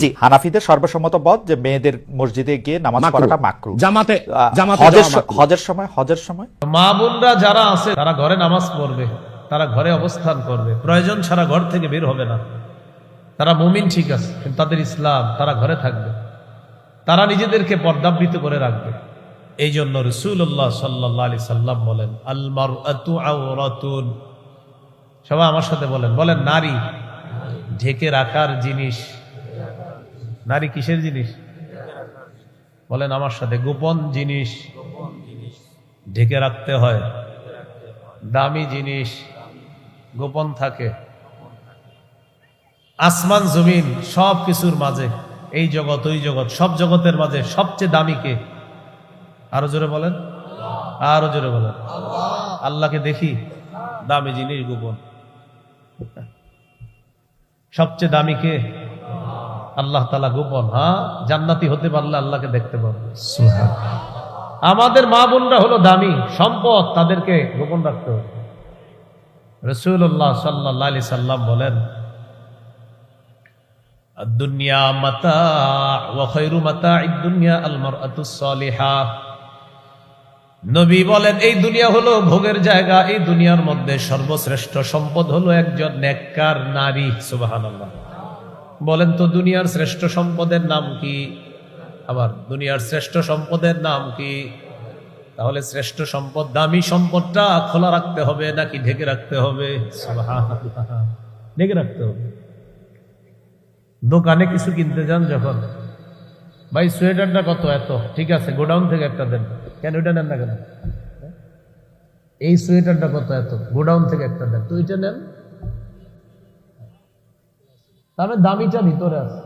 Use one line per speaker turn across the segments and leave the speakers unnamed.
জি, হানাফিদের সর্বসম্মত মত যে মেয়েদের মসজিদে গিয়ে নামাজ পড়াটা মাকরুহ।
জামাতে
হজের সময়
মা বোনরা যারা আছে তারা ঘরে নামাজ পড়বে, তারা ঘরে অবস্থান করবে, প্রয়োজন ছাড়া ঘর থেকে বের হবে না। তারা মুমিন ঠিক আছে, কিন্তু তাদের ইসলাম, তারা ঘরে থাকবে, তারা নিজেদেরকে পর্দাবৃত করে রাখবে। এই জন্য রাসূলুল্লাহ সাল্লাল্লাহু আলাইহি সাল্লাম বলেন, আল মারআতু আওরাতুন। সবাই আমার সাথে বলেন, বলেন নারী ঢেকে রাখার জিনিস। নারী কিসের জিনিস? বলেন আমার সাথে, গোপন জিনিস, ঢেকে রাখতে হয়। দামি জিনিস গোপন থাকে। আসমান জমিন সব কিছুর মাঝে, এই জগৎ ওই জগৎ, সব জগতের মাঝে সবচেয়ে দামি কে? আরো জোরে বলেন, আরো জোরে বলেন। আল্লাহকে দেখি, দামি জিনিস গোপন। সবচেয়ে দামি কে? আল্লাহ তাআলা গোপন। হ্যাঁ, জান্নাতি হতে পারলে আল্লাহকে দেখতে পারবে। আমাদের মা বোনরা হলো দামি সম্পদ, তাদেরকে গোপন রাখতে হবে। রাসূলুল্লাহ সাল্লাল্লাহু আলাইহি সাল্লাম বলেন, আদ-দুনিয়া মাতা ওয়া খায়রু মাতা'id দুনিয়া আল মারআতুস সালিহা। নবী বলেন, এই দুনিয়া হলো ভোগের জায়গা, এই দুনিয়ার মধ্যে সর্বশ্রেষ্ঠ সম্পদ হলো একজন নেককার নারী। সুবহানাল্লাহ। বলেন তো দুনিয়ার শ্রেষ্ঠ সম্পদের নাম কি? আবার দুনিয়ার শ্রেষ্ঠ সম্পদের নাম কি? তাহলে শ্রেষ্ঠ সম্পদ, দামি সম্পদটা খোলা রাখতে হবে নাকি ঢেকে রাখতে হবে? সুবহানাল্লাহ, ঢেকে রাখতে হবে। দোকানে কিছু কিনতে যান যখন, ভাই সোয়েটারটা কত? এত। ঠিক আছে, গোডাউন থেকে একটা দেন। কেন ওইটা নেন না কেন? এই সোয়েটারটা কত? এত। গোডাউন থেকে একটা দেন। তো ওইটা নেন। তাহলে দামিটা ভিতরে আছে,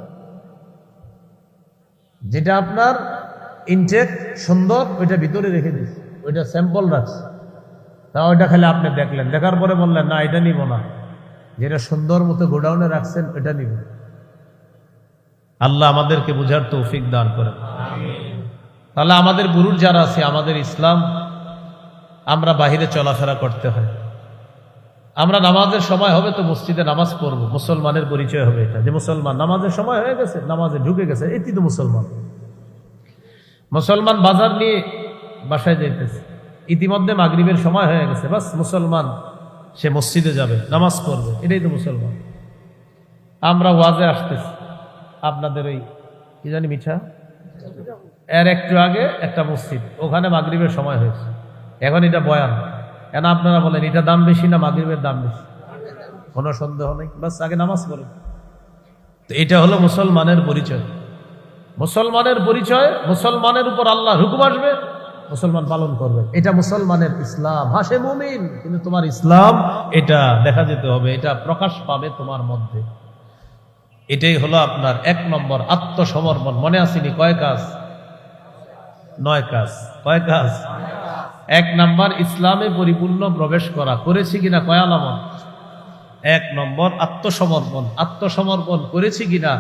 যেটা আপনার ইনটেক সুন্দর, ওইটা ভিতরে রেখে দিস, ওইটা স্যাম্পল রাখছে। তা ওইটা খালি আপনি দেখলেন, দেখার পরে বললেন না এটা নিব না। যেটা সুন্দর মতো গোডাউনে রাখছেন ওইটা নিব। আল্লাহ আমাদেরকে বুঝার তৌফিক দান করেন। তাহলে আমাদের গুরুর যারা আছে, আমাদের ইসলাম, আমরা বাহিরে চলাফেরা করতে হয়। আমরা নামাজের সময় হবে তো মসজিদে নামাজ পড়বো, মুসলমানের পরিচয় হবে এটা, যে মুসলমান। নামাজের সময় হয়ে গেছে, নামাজে ঢুকে গেছে, এটি তো মুসলমান। মুসলমান বাজার নিয়ে বাসায় যাইতেছে, ইতিমধ্যে মাগরিবের সময় হয়ে গেছে, বাস মুসলমান সে মসজিদে যাবে, নামাজ পড়বে, এটাই তো মুসলমান। আমরা ওয়াজে আসতেছি, আপনাদের ওই কি জানি মিঠা এর একটু আগে একটা মসজিদ, ওখানে মাগরিবের সময় হয়েছে, এখন এটা বয়ান। কেন আপনারা বলেন এটা দাম বেশি না মাগরিবের দাম বেশি? কোনো সন্দেহ নেই, বাস আগে নামাজ পড়েন। তো এটা হলো মুসলমানের পরিচয়। মুসলমানের পরিচয়, মুসলমানের উপর আল্লাহর হুকুম আসবে, মুসলমান পালন করবে, এটা মুসলমানের ইসলাম। হাসে মুমিন, কিন্তু তোমার ইসলাম এটা দেখা যেতে হবে, এটা প্রকাশ পাবে তোমার মধ্যে। এটাই হলো আপনার 1 নম্বর আত্মসমর্পণ। মনে আসেনি? কয় কাজ? 9 কাজ। কয় কাজ? 1 নম্বর ইসলামে পরিপূর্ণ প্রবেশ করা। করেছি কিনা? কয় আলামত? 1 নম্বর আত্মসমর্পণ। আত্মসমর্পণ করেছি কিনা?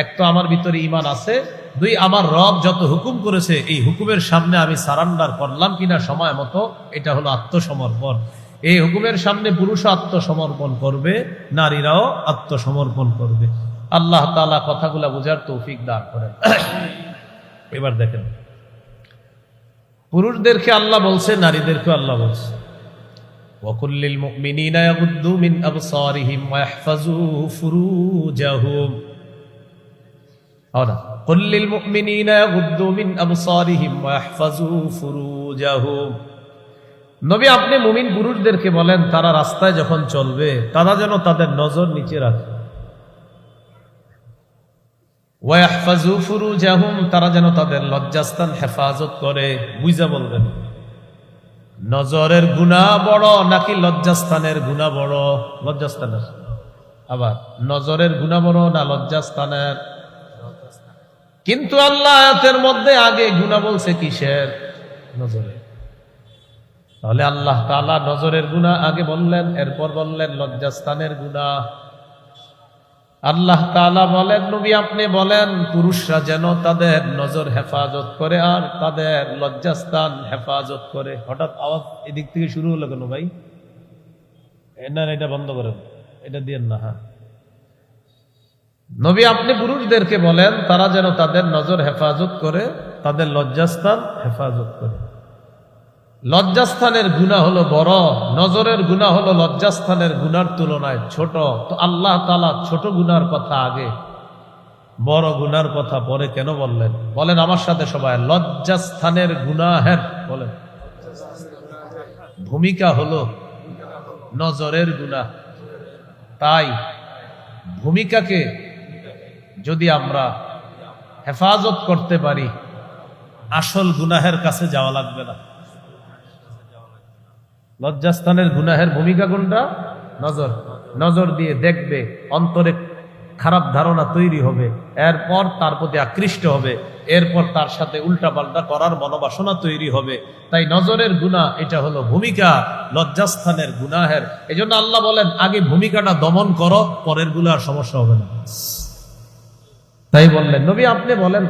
1 তো আমার ভিতরে ঈমান আছে, 2 আমার রব যত হুকুম করেছে এই হুকুমের সামনে আমি সারান্ডার করলাম কিনা সময় মতো, এটা হলো আত্মসমর্পণ। এই হুকুমের সামনে পুরুষও আত্মসমর্পণ করবে, নারীরাও আত্মসমর্পণ করবে। আল্লাহ তাআলা কথাগুলা বুঝার তৌফিক দান করেন। এবার দেখেন, পুরুষদেরকে আল্লাহ বলছে, নারীদেরকে আল্লাহ বলছে, ওয়াকুল্লিল মুমিনিনা ইয়াগুদ্দু মিন আবসারিহিম ওয়া ইয়াহফাজু ফুরুজাহুম। আওরা কুল্লিল মুমিনিনা ইয়াগুদ্দু মিন আবসারিহিম ওয়া ইয়াহফাজু ফুরুজাহুম। নবী আপনি মুমিন পুরুষদেরকে বলেন, তারা রাস্তায় যখন চলবে তারা যেন তাদের নজর নিচে রাখে। ওয়া ইয়াহফাজু ফুরুজাহুম, তারা যেন তাদের লজ্জাস্থান হেফাজত করে। বুঝা বলবেন, নজরের গুনাহ বড় নাকি লজ্জাস্থানের গুনাহ বড়? লজ্জাস্থানের। আবার নজরের গুনাহ বড় না লজ্জাস্থানের? কিন্তু আল্লাহ আয়াতের মধ্যে আগে গুনাহ বলছে কিসের? নজরের। তাহলে আল্লাহ তাআলা নজরের গুনাহ আগে বললেন, এরপর বললেন লজ্জাস্থানের গুনাহ। আল্লাহ তাআলা বলেন, নবী আপনি বলেন পুরুষরা যেন তাদের নজর হেফাজত করে আর তাদের লজ্জাস্থান হেফাজত করে। হঠাৎ আওয়াজ এদিক থেকে শুরু হলো কেন ভাই? না, এটা বন্ধ করেন, এটা দিয়েন না। হ্যাঁ, নবী আপনি পুরুষদেরকে বলেন তারা যেন তাদের নজর হেফাজত করে, তাদের লজ্জাস্থান হেফাজত করে। লজ্জাস্থানের গুনাহ হলো বড়, নজরের গুনাহ হলো লজ্জাস্থানের গুনার তুলনায় ছোট। তো আল্লাহ তাআলা ছোট গুনার কথা আগে, বড় গুনার কথা পরে কেন বললেন? বলেন আমার সাথে সবাই, লজ্জাস্থানের গুনাহের বলেন ভূমিকা হলো নজরের গুনাহ। তাই ভূমিকাকে যদি আমরা হেফাজত করতে পারি, আসল গুনাহের কাছে যাওয়া লাগবে না। লজ্জাস্থানের গুনাহের ভূমিকা কোনটা? নজর। নজর দিয়ে দেখবে, অন্তরে খারাপ ধারণা তৈরি হবে, এরপর তার প্রতি আকৃষ্ট হবে, এরপর তার সাথে উল্টাপাল্টা করার মনোবাসনা তৈরি হবে। তাই নজরের গুনাহ এটা হলো ভূমিকা লজ্জাস্থানের গুনাহের। এজন্য আল্লাহ বলেন আগে ভূমিকাটা দমন করো, পরের গুলার সমস্যা হবে না। তাই বললেন নবী আপনি বলেন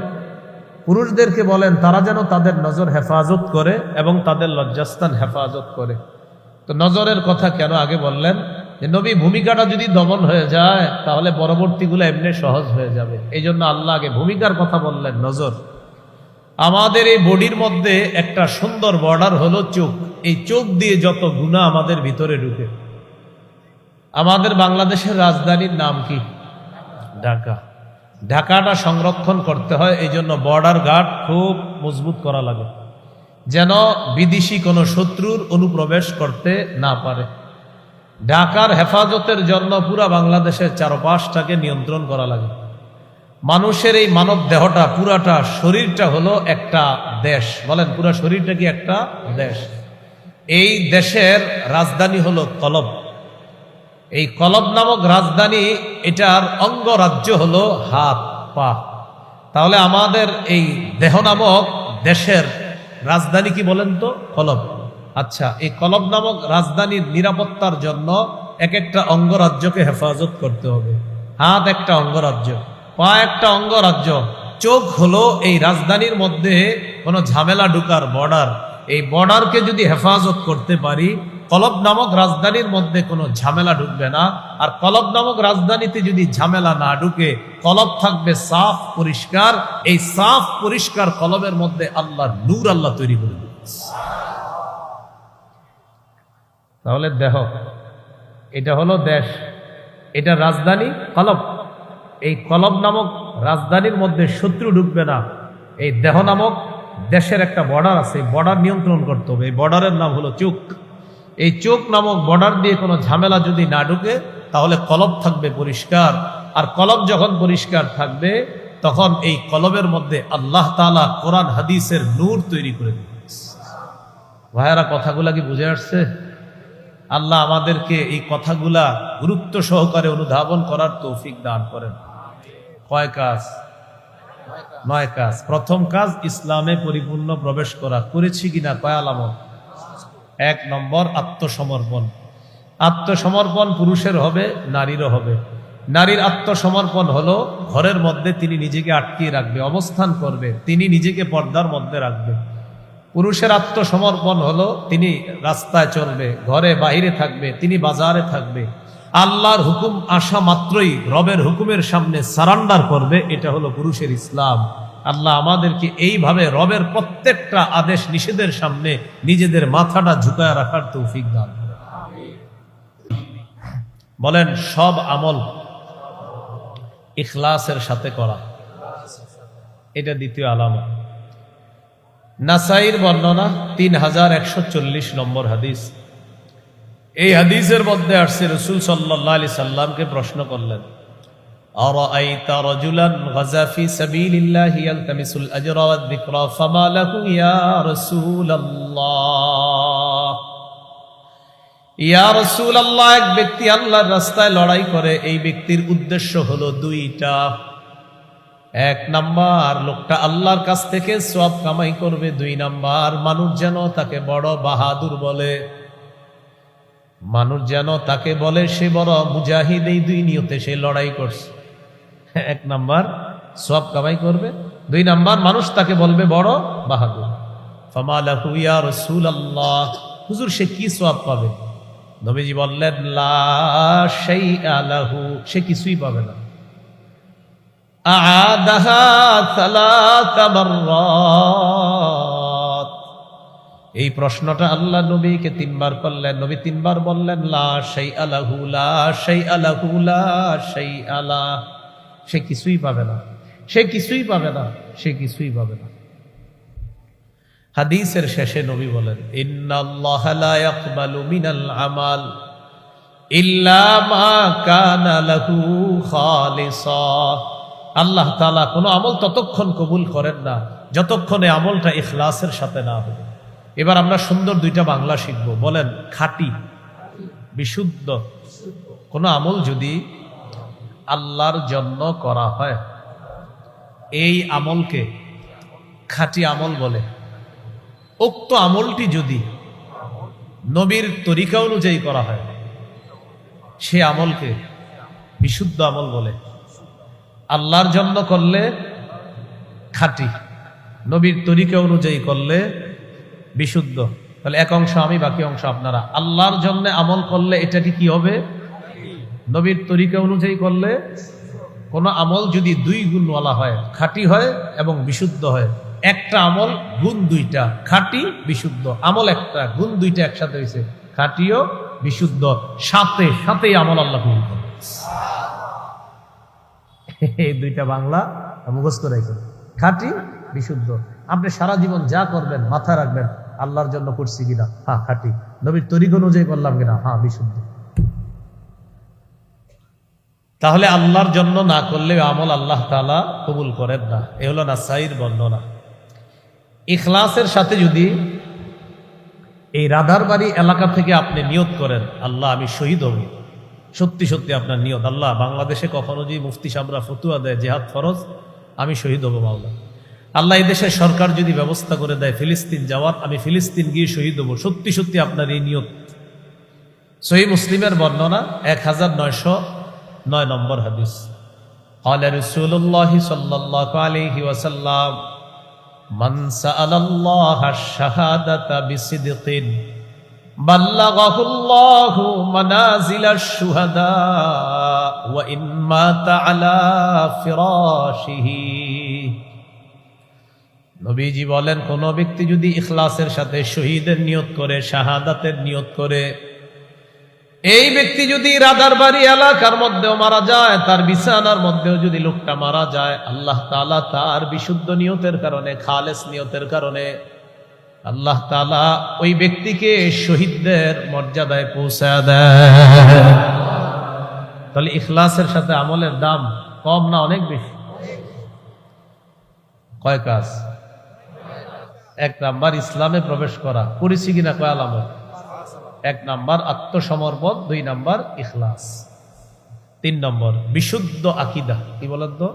পুরুষদেরকে বলেন তারা যেন তাদের নজর হেফাজত করে এবং তাদের লজ্জাস্থান হেফাজত করে। তো নজরের কথা কেন আগে বললেন? যে নবী ভূমিকাটা যদি দমন হয়ে যায় তাহলে পরবর্তীগুলো এমনি সহজ হয়ে যাবে। এই জন্য আল্লাহ আগে ভূমিকার কথা বললেন, নজর। আমাদের এই বডির মধ্যে একটা সুন্দর বর্ডার হলো চোখ। এই চোখ দিয়ে যত গুনাহ আমাদের ভিতরে ঢুকে। আমাদের বাংলাদেশের রাজধানীর নাম কি? ঢাকা। ঢাকাটা সংরক্ষণ করতে হয়, এই জন্য বর্ডার গার্ড খুব মজবুত করা লাগে, যেন বিদেশি কোনো শত্রুর অনুপ্রবেশ করতে না পারে। ঢাকার হেফাজতের জন্য পুরা বাংলাদেশের চারপাশটাকে নিয়ন্ত্রণ করা লাগে। মানুষের এই মানব দেহটা, পুরাটা শরীরটা হলো একটা দেশ। বলেন পুরা শরীরটা কি একটা দেশ? এই দেশের রাজধানী হলো কলব। এই কলব নামক রাজধানী, এটার অঙ্গরাজ্য হলো হাত পা। তাহলে আমাদের এই দেহ নামক দেশের রাজধানী কি বলেন তো? কলব। আচ্ছা, এই কলব নামক রাজধানীর নিরাপত্তার জন্য এক একটা অঙ্গরাজ্যকে হেফাজত করতে হবে। হাত একটা অঙ্গরাজ্য, পা একটা অঙ্গরাজ্য, চোখ হলো এই রাজধানীর মধ্যে কোনো ঝামেলা ঢুকার বর্ডার। এই বর্ডারকে যদি হেফাজত করতে পারি, কলব নামক রাজধানীর মধ্যে কোনো ঝামেলা ঢুকবে না। আর কলব নামক রাজধানীতে যদি ঝামেলা না ঢুকে, কলব থাকবে সাফ পরিষ্কার। এই সাফ পরিষ্কার কলবের মধ্যে আল্লাহর নূর আল্লাহ তৈরি করে দেবে। তাহলে দেহ এটা হলো দেশ, এটা রাজধানী কলব। এই কলব নামক রাজধানীর মধ্যে শত্রু ঢুকবে না। এই দেহ নামক দেশের একটা বর্ডার আছে, বর্ডার নিয়ন্ত্রণ করতে হবে। এই বর্ডারের নাম হলো চোখ। এই চোখ নামক বর্ডার দিয়ে কোনো ঝামেলা যদি না ঢুকে, তাহলে কলব থাকবে পরিষ্কার। আর কলব যখন পরিষ্কার থাকবে, তখন এই কলবের মধ্যে আল্লাহ তাআলা কোরআন হাদিসের নূর তৈরি করে দেবে। ভাইয়ারা, কথাগুলা কি বুঝে আসছে? আল্লাহ আমাদেরকে এই কথাগুলা গুরুত্ব সহকারে অনুধাবন করার তৌফিক দান করেন। কয় কাজ? 9 কাজ। প্রথম কাজ ইসলামে পরিপূর্ণ প্রবেশ করা। করেছি কিনা? কয় আলামত? 1 নম্বর আত্মসমর্পণ। আত্মসমর্পণ পুরুষের হবে, নারীরও হবে। নারীর আত্মসমর্পণ হলো ঘরের মধ্যে তিনি নিজেকে আটকিয়ে রাখবে, অবস্থান করবে, তিনি নিজেকে পর্দার মধ্যে রাখবে। পুরুষের আত্মসমর্পণ হলো তিনি রাস্তায় চলবে, ঘরে বাহিরে থাকবে, তিনি বাজারে থাকবে, আল্লাহর হুকুম আসা মাত্রই রবের হুকুমের সামনে সারান্ডার করবে। এটা হলো পুরুষের ইসলাম। আল্লাহ আমাদেরকে এইভাবে রবের প্রত্যেকটা আদেশ নিষেধের সামনে নিজেদের মাথাটা ঝুঁকায় রাখার তৌফিক দান করেন। বলেন সব আমল ইখলাসের সাথে করা, এটা দ্বিতীয় আলামত। নাসাইর বর্ণনা 3140 নম্বর হাদিস। এই হাদিসের মধ্যে আসছে রাসূল সাল্লাল্লাহু আলাইহি সাল্লামকে প্রশ্ন করলেন, আরাআইতা রাজুলান গাযা ফি সাবিলিল্লাহি ইয়ালতামিসুল আজরা ওয়াদ যিকরা ফামা লাহু ইয়া রাসূলুল্লাহ। ইয়া রাসূলুল্লাহ, এক ব্যক্তি আল্লাহর রাস্তায় লড়াই করে, এই ব্যক্তির উদ্দেশ্য হলো দুইটা। 1 নাম্বার, লোকটা আল্লাহর কাছ থেকে সওয়াব কামাই করবে। 2 নাম্বার, মানুষ যেন তাকে বড় বাহাদুর বলে, মানুষ যেন তাকে বলে সে বড় মুজাহিদ। এই 2 নিয়তে সে লড়াই করছে। 1 নাম্বার সওয়াব কামাই করবে, 2 নাম্বার মানুষ তাকে বলবে বড় বাহাদুর। ফামা লাহু ইয়া রাসূলুল্লাহ, হুজুর সে কি সওয়াব পাবে? নবীজি বললেন লা শাইআ লাহু, সে কিছুই পাবে না। আ'আদাহা সালাসা মাররাত। এই প্রশ্নটা আল্লাহ নবীকে 3 বার করলেন। নবী 3 বার বললেন লা শাইআ লাহু, লা শাইআ লাহু, লা শাইআ লা। সে কিছুই পাবে না, সে কিছুই পাবে না, সে কিছুই পাবে না। হাদিসের শেষে নবী বলেন ইন্নাল্লাহা লা ইয়াকবালু মিনাল আমাল ইল্লা মা কানা লাহু খালিসা। আল্লাহ তাআলা কোনো আমল ততক্ষণ কবুল করেন না যতক্ষণে আমলটা ইখলাসের সাথে না হবে। এবার আমরা সুন্দর 2টা বাংলা শিখব। বলেন খাঁটি, বিশুদ্ধ। কোনো আমল যদি আল্লাহর জন্য করা হয় এই আমলকে খাঁটি আমল বলে। উক্ত আমলটি যদি নবীর তরিকা অনুযায়ী করা হয় সে আমলকে বিশুদ্ধ আমল বলে। আল্লাহর জন্য করলে খাঁটি, নবীর তরিকা অনুযায়ী করলে বিশুদ্ধ। তাহলে এক অংশ আমি, বাকি অংশ আপনারা। আল্লাহর জন্য আমল করলে এটাকে কি হবে? নবীর তরিকা অনুযায়ী করলে কোন আমল যদি 2 গুণওয়ালা হয়, খাঁটি হয় এবং বিশুদ্ধ হয়, একটা আমল গুণ 2টা, খাঁটি বিশুদ্ধ। আমল একটা, গুণ 2টা একসাথে হয়েছে, খাঁটিও বিশুদ্ধ, সাথে সাথেই আমল আল্লাহ কবুল করেন। এই 2টা বাংলা মুখস্থ রাখবেন, খাঁটি বিশুদ্ধ। আপনি সারা জীবন যা করবেন মাথা রাখবেন আল্লাহর জন্য করছি কিনা, হ্যাঁ খাঁটি। নবীর তরিকা অনুযায়ী করলাম কিনা, হ্যাঁ বিশুদ্ধ। তাহলে আল্লাহর জন্য না করলে আমল আল্লাহ তাআলা কবুল করেন না। এ হলো নাসাইর বর্ণনা। ইখলাসের সাথে যদি এই রাধারবাড়ি এলাকা থেকে আপনি নিয়ত করেন আল্লাহ আমি শহীদ হব, সত্যি সত্যি আপনার নিয়ত আল্লাহ বাংলাদেশে কখনো যদি মুফতি সাহেবরা ফতুয়া দেয় জিহাদ ফরজ, আমি শহীদ হব মাওলা। আল্লাহ এই দেশের সরকার যদি ব্যবস্থা করে দেয় ফিলিস্তিন যাওয়ার, আমি ফিলিস্তিন গিয়ে শহীদ হব, সত্যি সত্যি আপনার এই নিয়ত। সহিহ মুসলিমের বর্ণনা 1909 নম্বর হাদিস। قال رسول الله صلى الله عليه وسلم من سأل الله الشهادة بصدق بلغه الله منازل الشهداء وإن مات على فراشه। নবীজি বলেন কোন ব্যক্তি যদি ইখলাসের সাথে শহীদের নিয়ত করে, শাহাদাতের নিয়ত করে, এই ব্যক্তি যদি রাদারবাড়ি এলাকার মধ্যেও মারা যায়, তার বিছানার মধ্যেও যদি লোকটা মারা যায়, আল্লাহ তাআলা তার বিশুদ্ধ নিয়তের কারণে, খালেস নিয়তের কারণে আল্লাহ তাআলা ওই ব্যক্তিকে শহীদদের মর্যাদায় পৌঁছায় দেয়। তাহলে ইখলাসের সাথে আমলের দাম কম না অনেক বেশি? কয় কাজ? 1 নাম্বার ইসলামে প্রবেশ করা, করেছি কিনা কয় আলামত? 1 নাম্বার আত্মসমর্পণ, 2 নাম্বার ইখলাস, 3 নম্বর বিশুদ্ধ আকীদা। কি বলেন তো?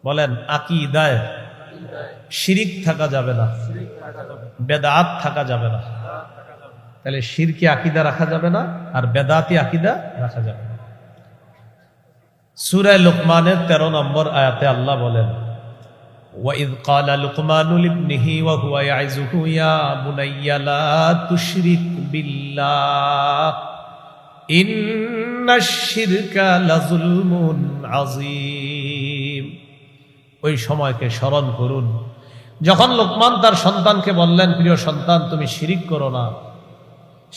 বলেন আকীদায় শিরিক থাকা যাবে না, বেদাত থাকা যাবে না। তাহলে শিরকি আকীদা রাখা যাবে না আর বেদাতি আকীদা রাখা যাবে না। সূরা লুকমানের 13 নম্বর আয়াতে আল্লাহ বলেন وَإِذْ قَالَ لُقْمَانُ لِابْنِهِ وَهُوَ يَعِظُهُ يَا بُنَيَّ لَا تُشْرِكْ بِاللَّهِ إِنَّ الشِّرْكَ لَظُلْمٌ عَظِيمٌ। ওই সময়কে স্মরণ করুন যখন লোকমান তার সন্তানকে বললেন, প্রিয় সন্তান তুমি শিরিক করো না,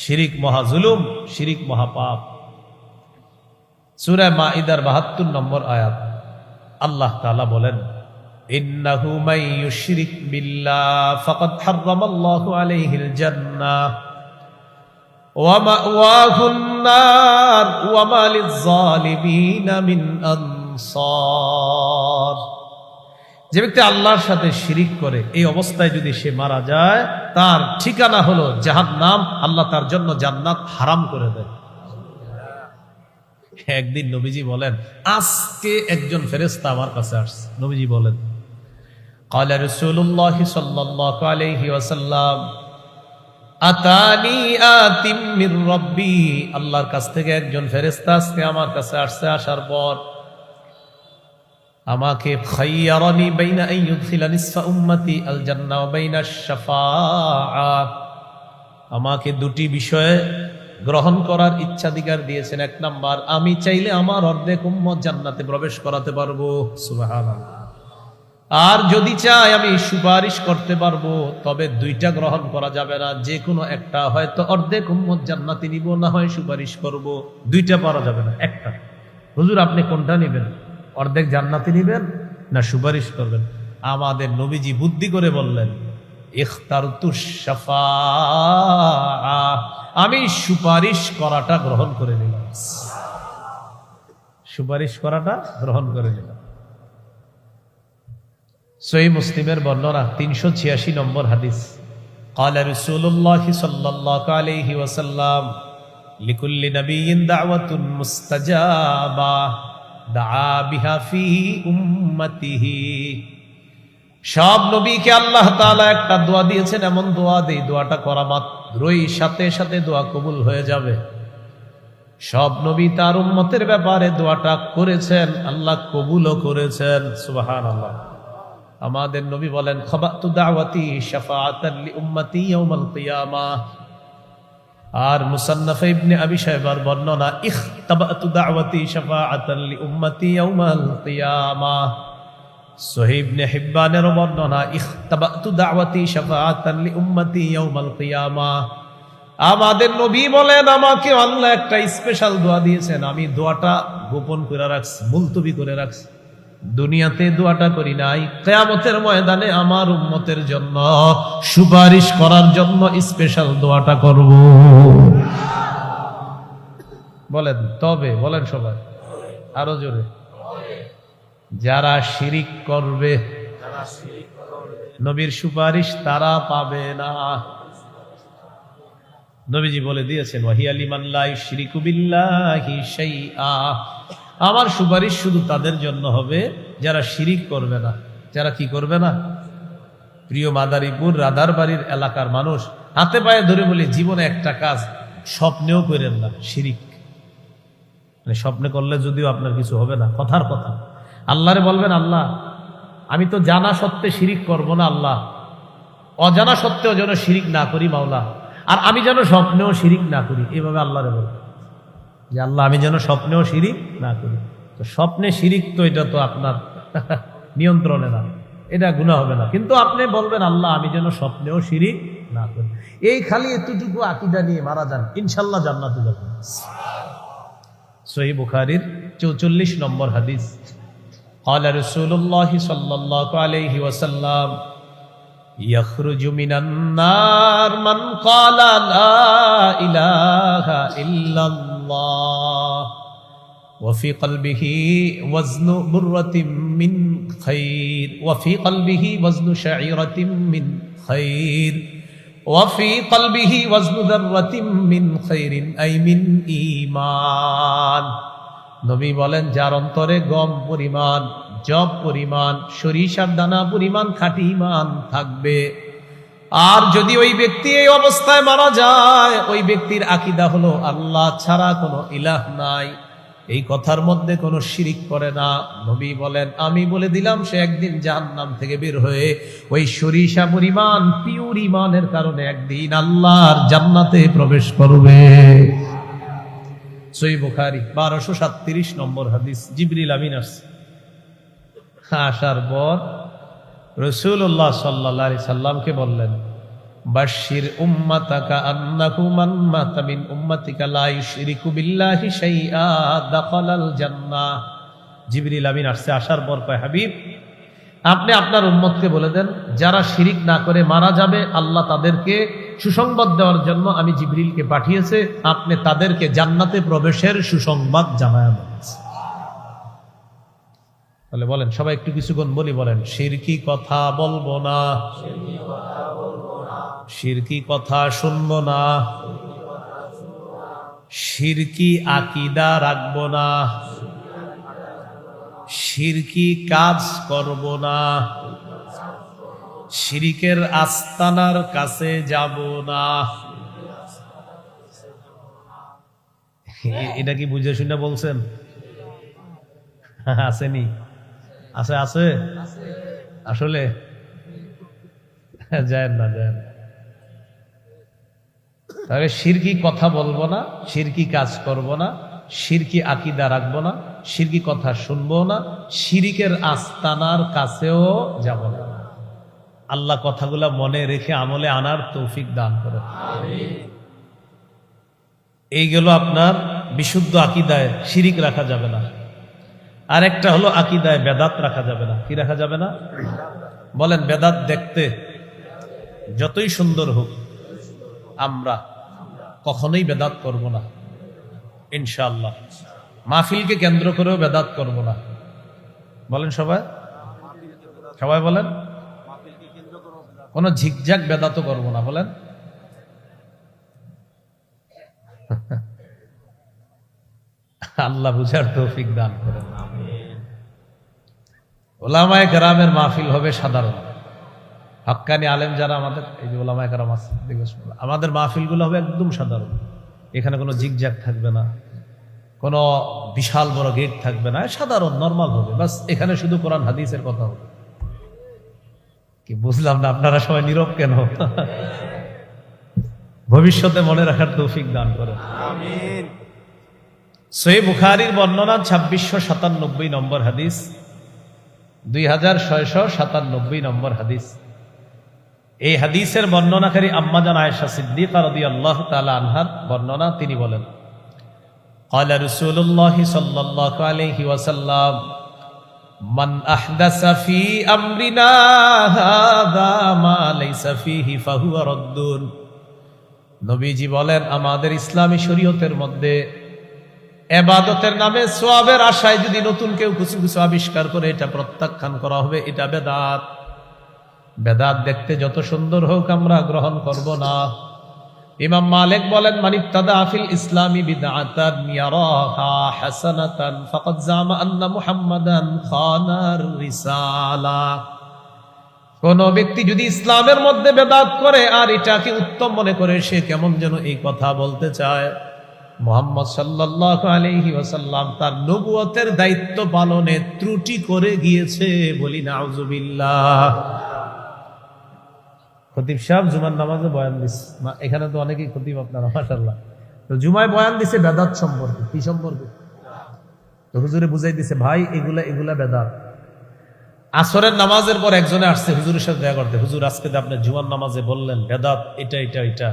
শিরিক মহা জুলুম, শিরিক মহা পাপ। সূরা মাঈদার 72 নম্বর আয়াত আল্লাহ তাআলা বলেন ইন্নাহু মান ইউশরিক বিল্লাহ ফাকাদ হারামাল্লাহু আলাইহিল জান্নাহ ওয়া মাওয়াহুন নার ওয়া মা লিয-যালিমিনা মিন আনসার। যে ব্যক্তি আল্লাহর সাথে শিরিক করে এই অবস্থায় যদি সে মারা যায়, তার ঠিকানা হলো জাহান্নাম, আল্লাহ তার জন্য জান্নাত হারাম করে দেয়। একদিন নবীজি বলেন, আজকে একজন ফেরেশতা আমার কাছে আসছে। নবীজি বলেন قال رسول الله صلى الله عليه وسلم আতানি আতিম মির রব্বি। আল্লাহর কাছ থেকে একজন ফেরেশতা আজকে আমার কাছে আসছে। আসার পর আমাকে খায়্যারানি বাইনা আন ইউদখিলা নিসফা উম্মতি আল জান্নাহ ওয়া বাইনা আশ-শাফাআহ, আমাকে 2টি বিষয়ে গ্রহণ করার ইচ্ছাধিকার দিয়েছেন। এক নাম্বার, আমি চাইলে আমার অর্ধেক উম্মত জান্নাতে প্রবেশ করাতে পারবো, সুবহানাল্লাহ। আর যদি চাই আমি সুপারিশ করতে পারবো, তবে দুইটা গ্রহণ করা যাবে না, যে কোনো একটা। হয়তো অর্ধেক উম্মত জান্নাতে নিব, না হয় সুপারিশ করব, দুইটা পারা যাবে না, একটা। হুজুর আপনি কোনটা নেবেন, অর্ধেক জান্নাতে নিবেন না সুপারিশ করবেন? আমাদের নবীজি বুদ্ধি করে বললেন, ইখতারতু শাফাআ, আমি সুপারিশ করাটা গ্রহণ করে নিলাম, সুপারিশ করাটা গ্রহণ করে নিলাম। সহিহ মুসলিমের বর্ণনা 386 নম্বর হাদিস। ক্বালা রাসূলুল্লাহ সাল্লাল্লাহু আলাইহি ওয়াসাল্লাম, লিকুল্লি নাবিয়্যিন দাওয়াতুন মুস্তাজাবা দাআ বিহা ফি উম্মতিহি। সব নবীকে আল্লাহ তাআলা একটা দোয়া দিয়েছেন, এমন দোয়া দেই দোয়াটা করা মাত্রই সাথে সাথে দোয়া কবুল হয়ে যাবে। সব নবী তার উম্মতের ব্যাপারে দোয়াটা করেছেন, আল্লাহ কবুলও করেছেন, সুবহানাল্লাহ। আমাদের নবী বলেন, খাবাতু দাওয়াতি শাফাআতান লি উম্মতি ইয়াউমাল কিয়ামাহ। আর মুসান্নাফ ইবনে আবি শায়বার বর্ণনা, ইখতাবাতু দাওয়াতি শাফাআতান লি উম্মতি ইয়াউমাল কিয়ামাহ। সহিহ ইবনে হিব্বানের বর্ণনা, ইখতাবাতু দাওয়াতি শাফাআতান লি উম্মতি ইয়াউমাল কিয়ামাহ। আমাদের নবী বলেন, আমাকে আল্লাহ একটা স্পেশাল দোয়া দিয়েছেন, আমি দোয়াটা গোপন করে রাখছি, মুলতবি করে রাখছি। দুনিয়াতে দোয়াটা করি নাই, কিয়ামতের ময়দানে আমার উম্মতের জন্য সুপারিশ করার জন্য স্পেশাল দোয়াটা করব। বলেন তবে, বলেন সবাই আরো জোরে। যারা শিরিক করবে নবীর সুপারিশ তারা পাবে না। নবীজি বলে দিয়েছেন, ওয়াহিয়া লিমান লা ইউশরিকু বিল্লাহি শাইআ, আমার সুপারিশ শুধু তাদের জন্য হবে যারা শিরিক করবে না। যারা কি করবে না? প্রিয় মাদারীপুর রাধারবাড়ির এলাকার মানুষ, হাতে পায়ে ধরে বলি, জীবনে একটা কাজ স্বপ্নেও করেন না, শিরিক। মানে স্বপ্নে করলে যদিও আপনার কিছু হবে না, কথার কথা। আল্লাহরে বলবেন, আল্লাহ আমি তো জানা সত্ত্বে শিরিক করব না, আল্লাহ অজানা সত্ত্বেও যেন শিরিক না করি মাওলা, আর আমি যেন স্বপ্নেও শিরিক না করি। এইভাবে আল্লাহরে বলবেন যে আল্লাহ আমি যেন স্বপ্নেও শিরিক না করি। তো স্বপ্নে শিরিক তো এটা তো আপনার নিয়ন্ত্রণে না, এটা গুনাহ হবে না। কিন্তু আপনি বলবেন, আল্লাহ আমি যেন স্বপ্নেও শিরিক না করি। এই খালি এতটুকু আকীদা নিয়ে মারা যান, ইনশাআল্লাহ জান্নাতে যাবেন। সহিহ বুখারীর 44 নম্বর হাদিস। ক্বালা রাসূলুল্লাহ সাল্লাল্লাহু আলাইহি ওয়াসাল্লাম, ইয়াখরুজু মিনান নার মান ক্বালা লা ইলাহা ইল্লাল্লাহ ওয়া ফি কলবিহি ওয়াজনু বুররাতিন মিন খায়র ওয়া ফি কলবিহি ওয়াজনু শাঈরাতিন মিন খায়র ওয়া ফি কলবিহি ওয়াজনু যাররাতিন মিন খায়রিন আই মিন ঈমান। নবী বলেন, যার অন্তরে গম পরিমাণ, জব পরিমাণ, সরিষার দানা পরিমাণ খাঁটি ঈমান থাকবে, আর যদি ওই ব্যক্তি এই অবস্থায় মারা যায়, ওই ব্যক্তির আকীদা হলো আল্লাহ ছাড়া কোনো ইলাহ নাই, এই কথার মধ্যে কোনো শিরিক করে না। নবী বলেন, আমি বলে দিলাম সে একদিন জাহান্নাম থেকে বের হয়ে ওই সরিষা পরিমাণ পিওর ঈমানের কারণে একদিন আল্লাহর জান্নাতে প্রবেশ করবে। সহিহ বুখারী 1237 নম্বর হাদিস। জিবরিল আমিন আসার পর রাসূলুল্লাহ সাল্লাল্লাহু আলাইহি সাল্লামকে বললেন, বাশশির উম্মাতাকা আন্নাহু মান মাতা মিন উম্মাতিকা লা ইউশরিকু বিল্লাহি শাইআ দাখালাল জান্নাহ। জিবরিল আমিন আসার পর কয়, হাবিব আপনি আপনার উম্মতকে বলে দেন, যারা শিরিক না করে মারা যাবে, আল্লাহ তাদেরকে সুসংবাদ দেওয়ার জন্য আমি জিবরিলকে পাঠিয়েছে, আপনি তাদেরকে জান্নাতে প্রবেশের সুসংবাদ জানায়া দেন। তাহলে বলেন সবাই একটু কিছুক্ষণ বলি, বলেন শিরকি কথা বলবো না, শিরকি কথা শুনবো না, শিরকি আকীদা রাখবো না, শিরকি কাজ করব না, শিরিকের আস্তানার কাছে যাব না। এটা কি বুঝে শুনে বলছেন? আসেনি? আছে আছে আসলে যায় না, যায় না। তাহলে শিরকি কথা বলবো না, শিরকি কাজ করব না, শিরকি আকীদা রাখবো না, শিরকি কথা শুনবো না, শিরিকের আস্তানার কাছেও যাব না। আল্লাহ কথাগুলা মনে রেখে আমলে আনার তৌফিক দান করে। এই গেল আপনার বিশুদ্ধ আকীদায় শিরিক রাখা যাবে না। আর একটা হলো আকীদায় বেদাত রাখা যাবে না। কি রাখা যাবে না? বলেন। বেদাত দেখতে যতই সুন্দর হোক, আমরা কখনোই বেদাত করব না ইনশাআল্লাহ। মাহফিলকে কেন্দ্র করেও বেদাত করব না। বলেন সবাই, সবাই বলেন। কোন ঝিকঝাক বেদাতও করব না। বলেন। আল্লাহ বুঝার তৌফিক দান করেন। ওলামায়ে কেরামের মাহফিল হবে সাধারণ। হক্কানি আলেম যারা আমাদের, এই যে ওলামায়ে কেরাম আছে, আমাদের মাহফিলগুলো হবে একদম সাধারণ। এখানে কোনো জিগজ্যাগ থাকবে না, কোনো বিশাল বড় গেট থাকবে না, সাধারণ নরমাল হবে। বাস এখানে শুধু কোরআন হাদিসের কথা হবে। কি বুঝলাম না, আপনারা সবাই নীরব কেন? ভবিষ্যতে মনে রাখার তৌফিক দান করে। আমিন। সহিহ বুখারীর বর্ণনা 2697 নম্বর হাদিস, 2697 নম্বর হাদিস। এই হাদিসের বর্ণনাকারী আম্মাজান আয়েশা সিদ্দিকা রাদিয়াল্লাহু তাআলা আনহার বর্ণনা। তিনি বলেন, ক্বালা রাসূলুল্লাহ সাল্লাল্লাহু আলাইহি ওয়াসাল্লাম, মান আহদাসা ফি আমরিনা হাযা মা লাইসা ফিহি ফাহুয়া রাদ্দুন। নবীজি বলেন, আমাদের ইসলামী শরীয়তের মধ্যে ইবাদতের নামে সওয়াবের আশায় যদি নতুন কেউ কিছু কিছু আবিষ্কার করে, এটা প্রত্যাখ্যান করা হবে, এটা বেদাত। বেদাত দেখতে যত সুন্দর হোক আমরা গ্রহণ করব না। ইমাম মালিক বলেন, মান ইবতাদা ফিল ইসলামি বিদআতান ইয়ারাহা হাসানাতান ফাকাদ জামা আন্না মুহাম্মাদান খানার রিসালা। কোন ব্যক্তি যদি ইসলামের মধ্যে বেদাত করে আর এটাকে উত্তম মনে করে, সে কেমন যেন এই কথা বলতে চায়, মুহাম্মদ সাল্লাল্লাহু আলাইহি ওয়াসাল্লাম তার নবুয়তের দায়িত্ব পালনে ত্রুটি করে গিয়েছে। বলি নাউজুবিল্লাহ। খতিব সাহেব জুমার নামাজে বয়ান দিচ্ছে, এখানে তো অনেকেই খতিব আপনারা, মাশাআল্লাহ। তো জুমায় বয়ান দিছে বেদাত সম্পর্কে। কি সম্পর্কে? তো হুজুরে বুঝাই দিছে, ভাই এগুলা বেদাত। আসরের নামাজের পর একজনে আসছে হুজুরের সাথে দেখা করতে, হুজুর আজকে আপনি জুমার নামাজে বললেন বেদাত এটা এটা এটা।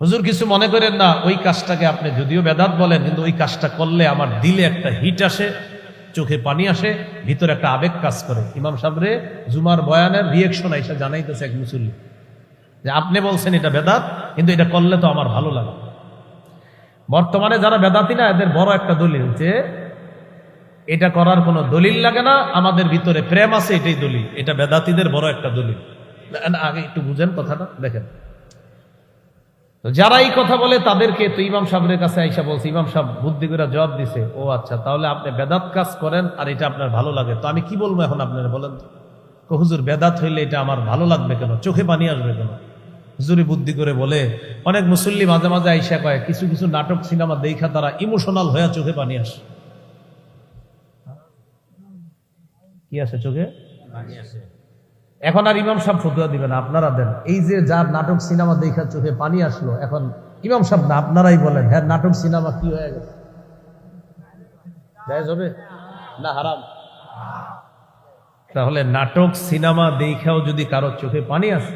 হুজুর কিছু মনে করেন না, ওই কাজটাকে আপনি যদিও বেদাত বলেন, কিন্তু ওই কাজটা করলে আমার দিলে একটা হিট আসে, চোখে পানি আসে, ভিতরে একটা আবেগ কাজ করে। ইমাম সাহেবরে জুমার বয়ানের রিয়েকশন আইসা জানাইতেছে এক মুসল্লি যে আপনি বলছেন এটা বেদাত, কিন্তু এটা করলে তো আমার ভালো লাগে। বর্তমানে যারা বেদাতি না, এদের বড় একটা দলিল যে এটা করার কোনো দলিল লাগে না, আমাদের ভিতরে প্রেম আছে, এটাই দলিল। এটা বেদাতিদের বড় একটা দলিল। আগে একটু বুঝেন কথাটা, দেখেন। তো যারা এই কথা বলে তাদেরকে তো ইমাম সাহেবের কাছে আইসা বলছে, ইমাম সাহেব বুদ্ধি করে জবাব দিছে, ও আচ্ছা, তাহলে আপনি বেদাত কাজ করেন আর এটা আপনার ভালো লাগে, তো আমি কি বলবো এখন আপনারা বলেন তো? হুজুর বেদাত হইলে এটা আমার ভালো লাগবে কেন, চোখে পানি আসবে কেন? হুজুরি বুদ্ধি করে বলে। অনেক মুসল্লি মাঝে মাঝে আইসা কয়, কিছু কিছু নাটক সিনেমা দেখা তারা ইমোশনাল হয়ে চোখে পানি আসে। কি আসে? চোখে পানি আসে। এখন আর ইমাম সাহেব ফতোয়া দিবেন, আপনারা দেন। এই যে যার নাটক সিনেমা দেখা চোখে পানি আসলো, এখন ইমাম সাহেব না, আপনারাই বলেন, হ্যাঁ নাটক সিনেমা কি হয়ে গেছে? জায়েজ হবে না হারাম? তাহলে নাটক সিনেমা দেখাও যদি কারো চোখে পানি আসে,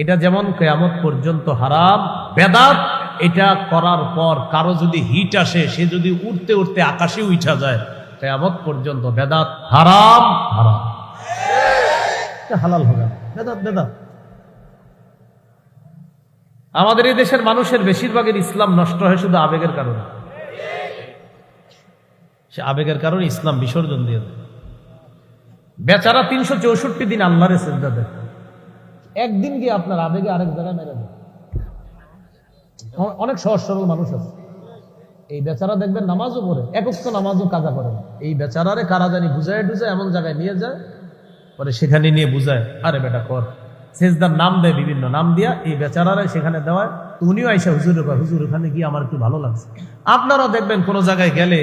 এটা যেমন কিয়ামত পর্যন্ত হারাম। বেদাত এটা করার পর কারো যদি হিট আসে, সে যদি উঠতে উঠতে আকাশে উঠা যায়, কিয়ামত পর্যন্ত বেদাত হারাম। হারাম হালাল হবে না, বেদাত বেদাত। আমাদের এই দেশের মানুষের বেশিরভাগের ইসলাম নষ্ট হয় শুধু আবেগের কারণে। সে আবেগের কারণে ইসলাম বিসর্জন দিয়ে দেয়। বেচারা 364 দিন আল্লাহরে সিজদা দেয়, একদিন গিয়ে আপনার আবেগে আরেক জায়গায় মেরে দেয়। অনেক সহজ সরল মানুষ আছে, এই বেচারা দেখবেন নামাজও পড়ে, একক তো নামাজও কাজা করে না। এই বেচারারে কারা জানি বুঝায় টুজায় এমন জায়গায় নিয়ে যায়, পরে সেখানে নিয়ে বুঝায়, আরে বেটা কর, সেজদার নাম দেয়, বিভিন্ন নাম দিয়া এই বেচারারে সেখানে দেওয়ায়। তো উনিও আইসা হুজুরে কয়, হুজুর ওখানে গিয়ে আমার একটু ভালো লাগছে। আপনারাও দেখবেন কোনো জায়গায় গেলে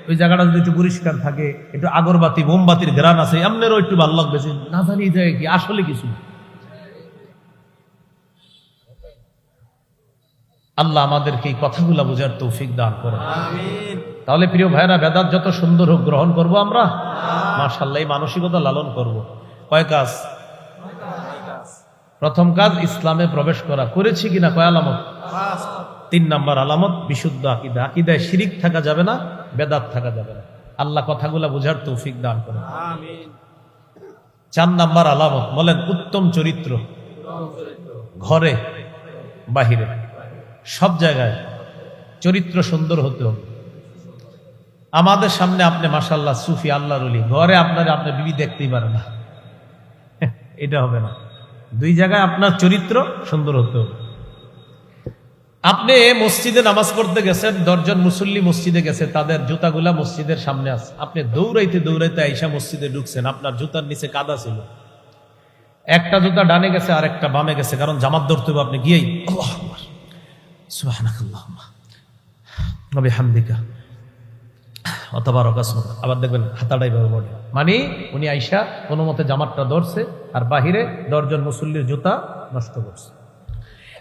ওই জায়গাটা যদি একটু পরিষ্কার থাকে, একটু আগরবাতি মোমবাতির ঘ্রাণ আছে, আপনারও একটু ভালো লাগবে। না জানি যায় কি আসলে কিছু। আল্লাহ আমাদেরকে এই কথাগুলা বোঝার তৌফিক দান করে। তাহলে প্রিয় ভাইরা, বেদাত যত সুন্দর হোক গ্রহণ করব আমরা, মাশাআল্লাহ এই মানসিকতা লালন করব। কয় কাজ? প্রথম কাজ ইসলামে প্রবেশ করা, করেছি কিনা? কয় আলামত? 3 নাম্বার আলামত বিশুদ্ধ আকীদা। আকীদায় শিরিক থাকা যাবে না, বেদাত থাকা যাবে না। আল্লাহ কথাগুলা বোঝার তৌফিক দান করে। 4 নাম্বার আলামত বলেন উত্তম চরিত্র। ঘরে বাহিরে সব জায়গায় চরিত্র সুন্দর হতে হবে। আমাদের সামনে আপনি মাশাআল্লাহ সুফি আল্লাহর ওলি, ঘরে আপনি বিবি দেখতেই পারে না, এটা হবে না। 2 জায়গায় আপনার চরিত্র সুন্দর হতে হবে। আপনি মসজিদে নামাজ পড়তে গেছেন, 10 জন মুসল্লি মসজিদে গেছে, তাদের জুতাগুলা মসজিদের সামনে আছে। আপনি দৌড়াইতে দৌড়াইতে আইসা মসজিদে ঢুকছেন, আপনার জুতার নিচে কাদা ছিল। একটা জুতা ডানে গেছে আর একটা বামে গেছে, কারণ জামাত ধরতে হবে। আপনি গিয়েই আল্লাহু আকবার সুবহানাকাল্লাহুম্মা ওয়া বিহামদিকা ওয়া তাবারাকা ইসমুকা, আবার দেখবেন হাতাটাই ভাবে পড়ে। মানে উনি আইসা কোনো মতে জামাতটা ধরছে আর বাহিরে 10 জন মুসল্লির জুতা নষ্ট করছে।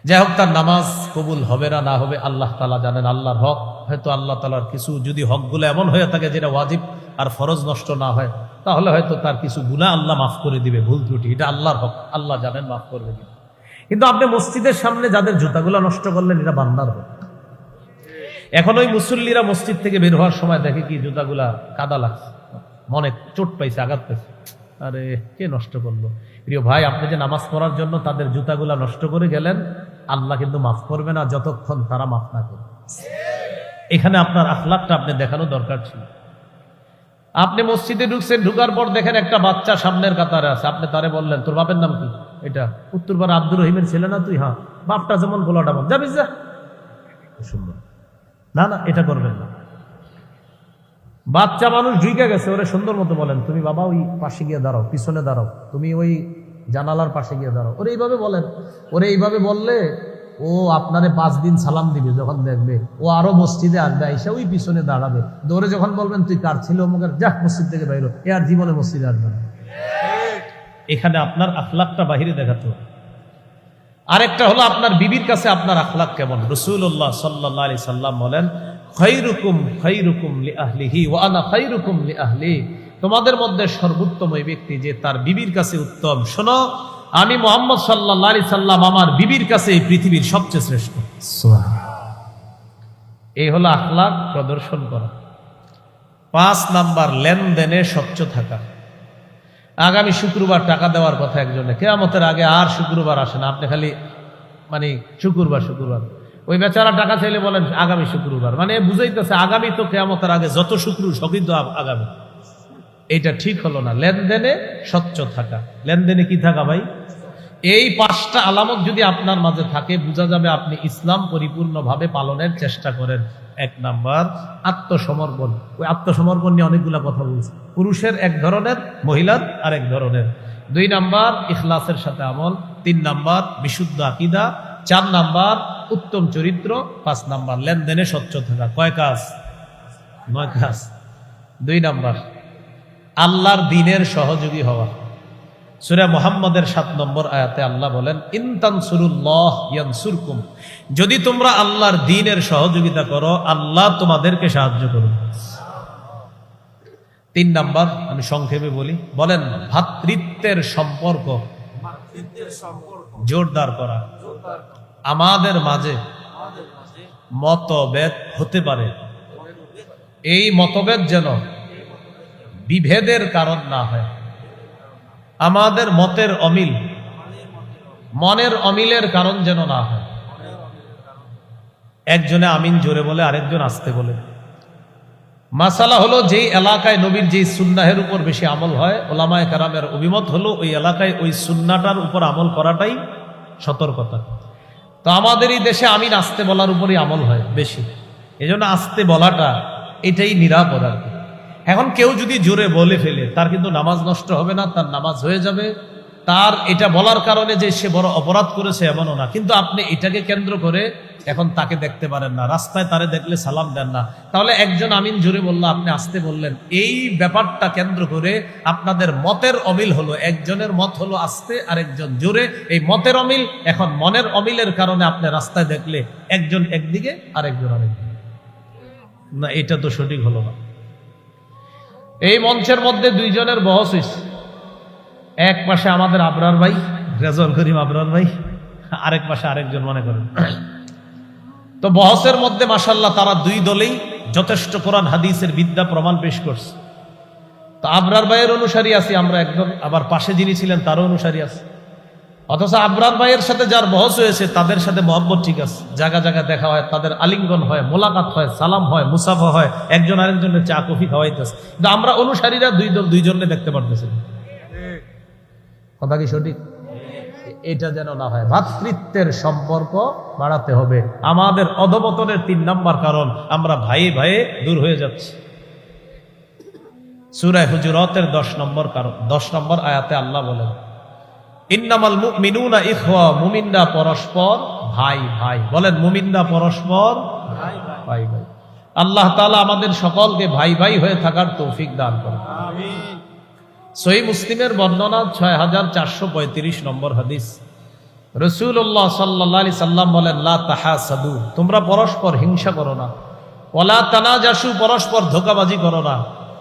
যাই হোক, তার নামাজ কবুল হবে না না হবে আল্লাহ তাআলা জানেন। আল্লাহর হক, হয়তো আল্লাহ তাআলার কিছু যদি হকগুলো এমন হয়ে থাকে যেটা ওয়াজিব আর ফরজ নষ্ট না হয়, তাহলে হয়তো তার কিছু গুনাহ আল্লাহ মাফ করে দিবে, ভুল ত্রুটি, এটা আল্লাহর হক, আল্লাহ জানেন মাফ করবে কিনা। কিন্তু আপনি মসজিদের সামনে যাদের জুতাগুলো নষ্ট করলেন, এটা বান্দার হক। এখন ওই মুসল্লিরা মসজিদ থেকে বের হওয়ার সময় দেখে কি জুতাগুলা কাদা লাগছে, মনে চোট পাইছে, আঘাত পাইছে, আরে কে নষ্ট করলো? প্রিয় ভাই, আপনি যে নামাজ পড়ার জন্য তাদের জুতাগুলা নষ্ট করে গেলেন, আল্লাহ কিন্তু মাফ করবে না যতক্ষণ তারা মাফ না করবে। এখানে আপনার আখলাকটা আপনি দেখানো দরকার ছিল। আপনি মসজিদে ঢুকছেন, ঢুকার পর দেখেন একটা বাচ্চা সামনের কাতারে আছে, আপনি তারে বললেন তোর বাপের নাম কি? এটা উত্তরপাড়া আব্দুর রহিমের ছেলে না তুই? হ্যাঁ। বাপটা যেমন গোলাটা বল, যাবি যা। সুন্দর না, না এটা করবেন না। বাচ্চা মানুষ ঢুকে গেছে, ওরে সুন্দর মতো বলেন তুমি বাবা ওই পাশে গিয়ে দাঁড়াও, পিছনে দাঁড়াও, তুমি ওই জানালার পাশে গিয়ে দাঁড়াও। ওরে এইভাবে বলেন। ওরে এইভাবে বললে ও আপনারে 5 দিন সালাম দিবে, যখন দেখবে ও আরো মসজিদে আসবে, আইসা ওই পিছনে দাঁড়াবে। দৌড়ে যখন বলবেন তুই কার ছিল অমুকের, যা মসজিদ থেকে বাইরো, এ আর জীবনে মসজিদে আসবে না। এখানে আপনার আখলাকটা বাহিরে দেখাতে হবে। আরেকটা হলো আপনার বিবির কাছে আপনার আখলাক কেমন। রাসূলুল্লাহ সাল্লাল্লাহু আলাইহি সাল্লাম বলেন খায়রুকুম খায়রুকুম লিআহলিহি ওয়া আনা খায়রুকুম লিআহলি, তোমাদের মধ্যে সর্বোত্তম ওই ব্যক্তি যে তার বিবির কাছে উত্তম। শোনো, আমি মুহাম্মদ সাল্লাল্লাহু আলাইহি সাল্লাম আমার বিবির কাছে এই পৃথিবীর সবচেয়ে শ্রেষ্ঠ। এই হলো আখলাক প্রদর্শন করা। 5 নাম্বার লেনদেনে স্বচ্ছ থাকা। আগামী শুক্রবার টাকা দেওয়ার কথা একজনে, কিয়ামতের আগে আর শুক্রবার আসে না, আপনি খালি মানে শুক্রবার শুক্রবার। ওই বেচারা টাকা চাইলে বলেন আগামী শুক্রবার, মানে বুঝাইতেছে আগামী তো কিয়ামতের আগে যত শুক্র সবই তো আগামী। এইটা ঠিক হলো না। লেনদেনে স্বচ্ছ থাকা। লেনদেনে কি থাকা ভাই? এই 5টা আলামত যদি আপনার মাঝে থাকে, বোঝা যাবে আপনি ইসলাম পরিপূর্ণভাবে পালনের চেষ্টা করেন। 1 নাম্বার আত্মসমর্পণ। ওই আত্মসমর্পণ নিয়ে অনেকগুলা কথা বলছে। পুরুষের এক ধরনের, মহিলার আরেক ধরনের। 2 নাম্বার ইখলাসের সাথে আমল। 3 নাম্বার বিশুদ্ধ আকীদা। 4 নাম্বার উত্তম চরিত্র। 5 নাম্বার লেনদেনে স্বচ্ছ থাকা। কয় কাজ? 9 কাজ। 2 নাম্বার আল্লাহর দ্বীনের সহযোগী হওয়া। সূরা মুহাম্মদের 7 নম্বর আয়াতে আল্লাহ বলেন ইন তানসুরুল্লাহ ইয়ানসুরকুম, যদি তোমরা আল্লাহর দ্বীনের সহযোগিতা করো আল্লাহ তোমাদেরকে সাহায্য করবে। 3 নাম্বার আমি সংক্ষেপে বলি, বলেন ভ্রাতৃত্বের সম্পর্ক জোরদার করা। আমাদের মাঝে মতভেদ হতে পারে, এই মতভেদ যেন বিভেদের কারণ না হয়। আমাদের মতের অমিল মনের অমিলের কারণ যেন না হয়। একজনে আমিন জোরে বলে, আরেকজন আস্তে বলে। মাসালা হলো যেই এলাকায় নবীর যেই সুন্নাহের উপর বেশি আমল হয়, ওলামায়ে কেরামের অভিমত হলো ওই এলাকায় ওই সুন্নাটার উপর আমল করাটাই সতর্কতা। তো আমাদের এই দেশে আমিন আস্তে বলার উপরই আমল হয় বেশি, এজন্য আস্তে বলাটা এটাই নিরাপদ আর কি। এখন কেউ যদি জোরে বলে ফেলে তার কিন্তু নামাজ নষ্ট হবে না, তার নামাজ হয়ে যাবে, তার এটা বলার কারণে যে সে বড় অপরাধ করেছে এমনও না, কিন্তু আপনি এটাকে কেন্দ্র করে এখন তাকে দেখতে পারেন না, রাস্তায় তারে দেখলে সালাম দেন না। তাহলে একজন আমিন জোরে বলল, আপনি আসতে বললেন, এই ব্যাপারটা কেন্দ্র করে আপনাদের মতের অমিল হলো, একজনের মত হলো আসতে আর একজন জোরে, এই মতের অমিল। এখন মনের অমিলের কারণে আপনি রাস্তায় দেখলে একজন একদিকে আর একজন আরেকদিকে, না এটা তো সঠিক হলো না। এই মঞ্চের মধ্যে দুইজনের বহস হয়েছে, এক পাশে আমাদের আবরার ভাই, রেজাউল করিম আবরার ভাই, আরেক পাশে আরেকজন মনে করেন। তো বহসের মধ্যে মাশাআল্লাহ তারা দুই দলেই যথেষ্ট কোরআন হাদিসের বিদ্যা প্রমাণ পেশ করছে। তো আবরার ভাইয়ের অনুসারী আছি আমরা একদম, আবার পাশে যিনি ছিলেন তারও অনুসারী আছে। অথচ আবরার ভাইয়ের সাথে যার বহস হয়েছে তাদের সাথে মহব্বত ঠিক আছে, জায়গা জায়গা দেখা হয়, তাদের আলিঙ্গন হয়, মোলাকাত হয়, সালাম হয়, মুসাফা হয়, একজন আরেকজনের চা কফি খাওয়াইতেছে। কিন্তু আমরা অনুসারীরা দুই দল দুইজনে দেখতে পারতেছি। কথা কি সঠিক? এটা যেন না হয়। ভ্রাতৃত্বের সম্পর্ক বাড়াতে হবে। আমাদের অধপতনের ৩ নম্বর কারণ, আমরা ভাইয়ে ভাইয়ে দূর হয়ে যাচ্ছি। সূরা হুজুরাতের 10 নম্বর কারণ, 10 নম্বর আয়াতে আল্লাহ বলেন, ইন্নামাল মুমিনুনা ইখওয়া, মুমিনরা পরস্পর ভাই ভাই। বলেন, মুমিনরা পরস্পর ভাই ভাই। আল্লাহ তাআলা আমাদের সকলকে ভাই ভাই হয়ে থাকার তৌফিক দান করুন, আমিন। সহিহ মুসলিমের বর্ণনা 6435 নম্বর হাদিস, রাসূলুল্লাহ সাল্লাল্লাহু আলাইহি সাল্লাম বলেন, লা তাহাসাদু, তোমরা পরস্পর হিংসা করো না। ওয়ালা তানাজাসু, পরস্পর ধোঁকাবাজি করো না।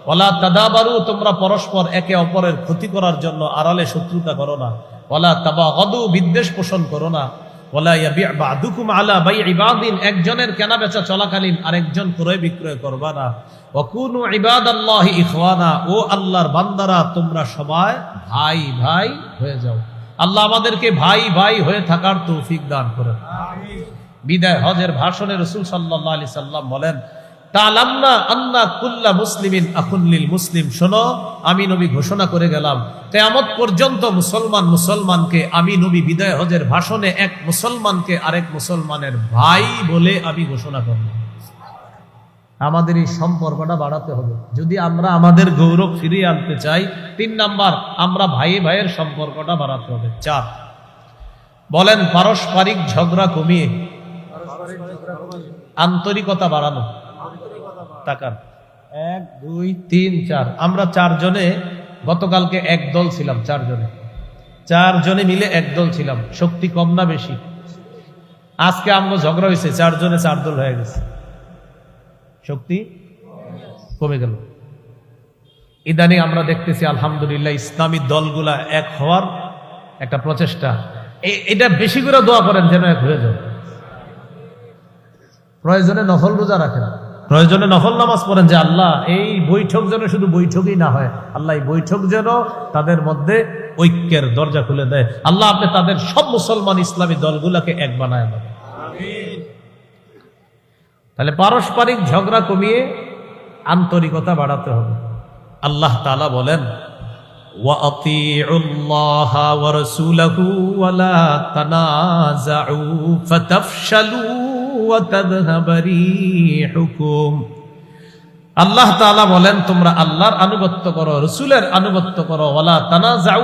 ওয়ালা তাদাবারু, তোমরা পরস্পর একে অপরের ক্ষতি করার জন্য আড়ালে শত্রুতা করো না। ওয়ালা তাবাগাদু, বিদ্বেষ পোষণ করো না। ওয়ালা ইয়াবি' বা'দুকুম আলা বাই'i বা'দিন, একজনের কেনাবেচা চলাকালীন আরেকজন ক্রয় বিক্রয় করবা না। ওয়া কুনু ইবাদাল্লাহি ইখওয়ানা, ও আল্লাহর বান্দারা তোমরা সবাই ভাই ভাই হয়ে যাও। আল্লাহ আমাদেরকে ভাই ভাই হয়ে থাকার তৌফিক দান করেন, আমিন। বিদায় হজের ভাষণে রাসূল সাল্লাল্লাহু আলাইহি সাল্লাম বলেন, তাআলামনা আন্না কুল্লা মুসলিমিন আখুন লিল মুসলিম, শোনো আমি নবী ঘোষণা করে গেলাম, কিয়ামত পর্যন্ত মুসলমানকে আমি নবী বিদায় হজের ভাষণে এক মুসলমানকে আরেক মুসলমানের ভাই বলে আমি ঘোষণা করব। আমাদের এই সম্পর্কটা বাড়াতে হবে যদি আমরা আমাদের গৌরব ফিরিয়ে আনতে চাই। 3 নাম্বার, আমরা ভাই ভাইয়ের সম্পর্কটা বাড়াতে হবে। 4, বলেন পারস্পরিক ঝগড়া কমিয়ে আন্তরিকতা বাড়ানো। তাকান, 1 2 3 4, আমরা 4 জনে গতকালকে এক দল ছিলাম। 4 জনে মিলে এক দল ছিলাম। শক্তি কম না বেশি? আজকে আমরা ঝগড়া হয়েছে, 4 জনে 4 দল হয়ে গেছে, শক্তি কমে গেল। ইদানিং আমরা দেখতেছি আলহামদুলিল্লাহ ইসলামী দলগুলা এক হওয়ার একটা প্রচেষ্টা। এটা বেশি করে দোয়া করেন যেন এক হয়ে যায়। প্রয়োজনে নফল রোজা রাখেন, প্রয়োজনে নফল নামাজ পড়েন, যে আল্লাহ এই বৈঠক যেন শুধু বৈঠকই না হয়, আল্লাহ এই বৈঠক যেন তাদের মধ্যে ঐক্যের দরজা খুলে দেয়। আল্লাহ আপনি তাদের সব মুসলমান ইসলামী দলগুলাকে এক বানায় দেন, আমিন। তাহলে পারস্পরিক ঝগড়া কমিয়ে আন্তরিকতা বাড়াতে হবে। আল্লাহ তাআলা বলেন, ওয়া আতিউল্লাহা ওয়া রাসূলাহু ওয়া লা তানাযাউ ফাতাফশালু ওয়া তাযহাবা রিহুকুম। আল্লাহ তাআলা বলেন, তোমরা আল্লাহর আনুগত্য করো, রাসূলের আনুগত্য করো। ওয়ালা তানাযাউ,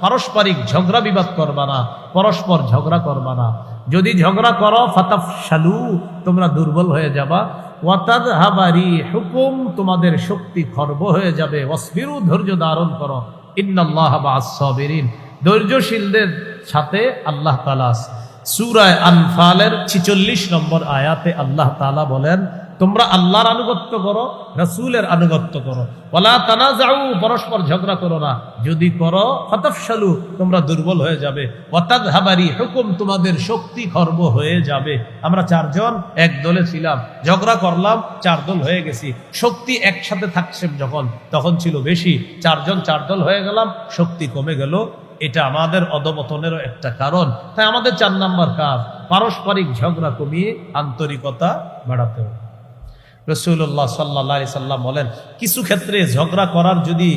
পারস্পরিক ঝগড়া বিবাদ করবা না, পরস্পর ঝগড়া করবা না। যদি ঝগড়া করো ফাতাফশালু, তোমরা দুর্বল হয়ে যাবা। ওয়া তাযহাবা রিহুকুম, তোমাদের শক্তি খর্ব হয়ে যাবে। ওয়াসবিরু, ধৈর্য ধারণ করো। ইন্নাল্লাহা মা'আস সাবিরিন, ধৈর্যশীলদের সাথে আল্লাহ তাআলা আছে। সূরা আনফালের 46 নম্বর আয়াতে আল্লাহ তাআলা বলেন, তোমরা আল্লাহর আনুগত্য করো, রাসূলের আনুগত্য করো। ওয়ালা তানাযাউ, পরস্পর ঝগড়া করো না। যদি করো ফাতাফশালু, তোমরা দুর্বল হয়ে যাবে। ওয়া তাযহাবা রিহুকুম, তোমাদের শক্তি খর্ব হয়ে যাবে। আমরা 4 জন এক দলে ছিলাম, ঝগড়া করলাম, 4 দল হয়ে গেছি। শক্তি একসাথে থাকছে যখন, তখন ছিল বেশি। 4 জন 4 দল হয়ে গেলাম, শক্তি কমে গেল। এটা আমাদের অধপতনেরও একটা কারণ। তাই আমাদের 4 নাম্বার কাজ, পারস্পরিক ঝগড়া কমিয়ে আন্তরিকতা বাড়াতে হবে। রাসূলুল্লাহ সাল্লাল্লাহু আলাইহি সাল্লাম বলেন, কিছু ক্ষেত্রে ঝগড়া করার যদি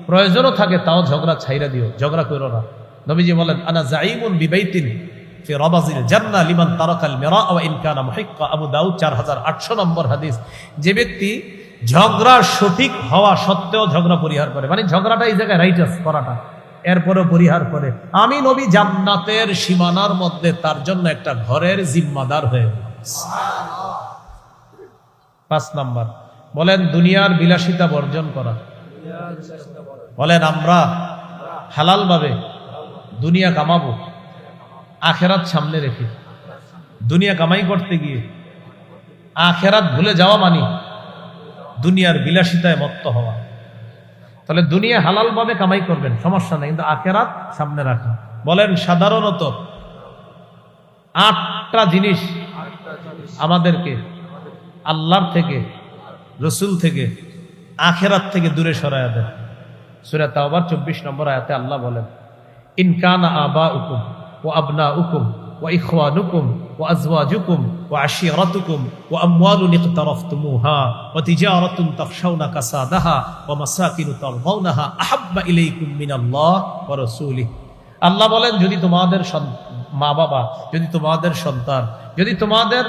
প্রয়োজনও থাকে তাও ঝগড়া ছাইরা দিও, ঝগড়া করো না। নবীজি বলেন, আনা যাইমুন বিবাইতিন ফি রাবাজিল জান্নাহ লিমান তারাকাল মিরা ওয়া ইন কানা মুহিক্কা। আবু দাউদ 4800 নম্বর হাদিস। যে ব্যক্তি ঝগড়া সঠিক হওয়া সত্ত্বেও ঝগড়া পরিহার করে, মানে ঝগড়াটা এই জায়গায় রাইট আছে করাটা, এরপরও পরিহার করে, আমি নবী জান্নাতের সীমানার মধ্যে তার জন্য একটা ঘরের জিম্মাদার হয়ে গেলাম। 5 নাম্বার, বলেন দুনিয়ার বিলাসিতা বর্জন করা। বলেন আমরা হালাল ভাবে দুনিয়া কামাবো, আখেরাত সামনে রেখে। দুনিয়া কামাই করতে গিয়ে আখেরাত ভুলে যাওয়া মানে দুনিয়ার বিলাসিতায় মত্ত হওয়া। তাহলে দুনিয়া হালাল ভাবে কামাই করবেন, সমস্যা নেই, কিন্তু আখেরাত সামনে রাখা। বলেন সাধারণত 8টা জিনিস আমাদেরকে আল্লাহর থেকে, রসুল থেকে, আখেরাত থেকে দূরে সরায়া দেয়। সূরা তাওবার 24 নম্বর আয়াতে আল্লাহ বলেন, ইন কানা আবাউকুম ওয়া আবনাউকুম ওয়া ইখওয়ানুকুম ওয়া আজওয়াজুকুম ওয়া আশিরাতুকুম ওয়া আমওয়ালুন ইকতারাফতুমুহা ওয়া তিজারাতুন তাখশাউনা কাসাদাহা ওয়া মাসাকিনু তারদাউনাহা আহাব্বা ইলাইকুম মিনাল্লাহ ওয়া রাসূলিহি। আল্লাহ বলেন, যদি তোমাদের মা বাবা, যদি তোমাদের সন্তান, যদি তোমাদের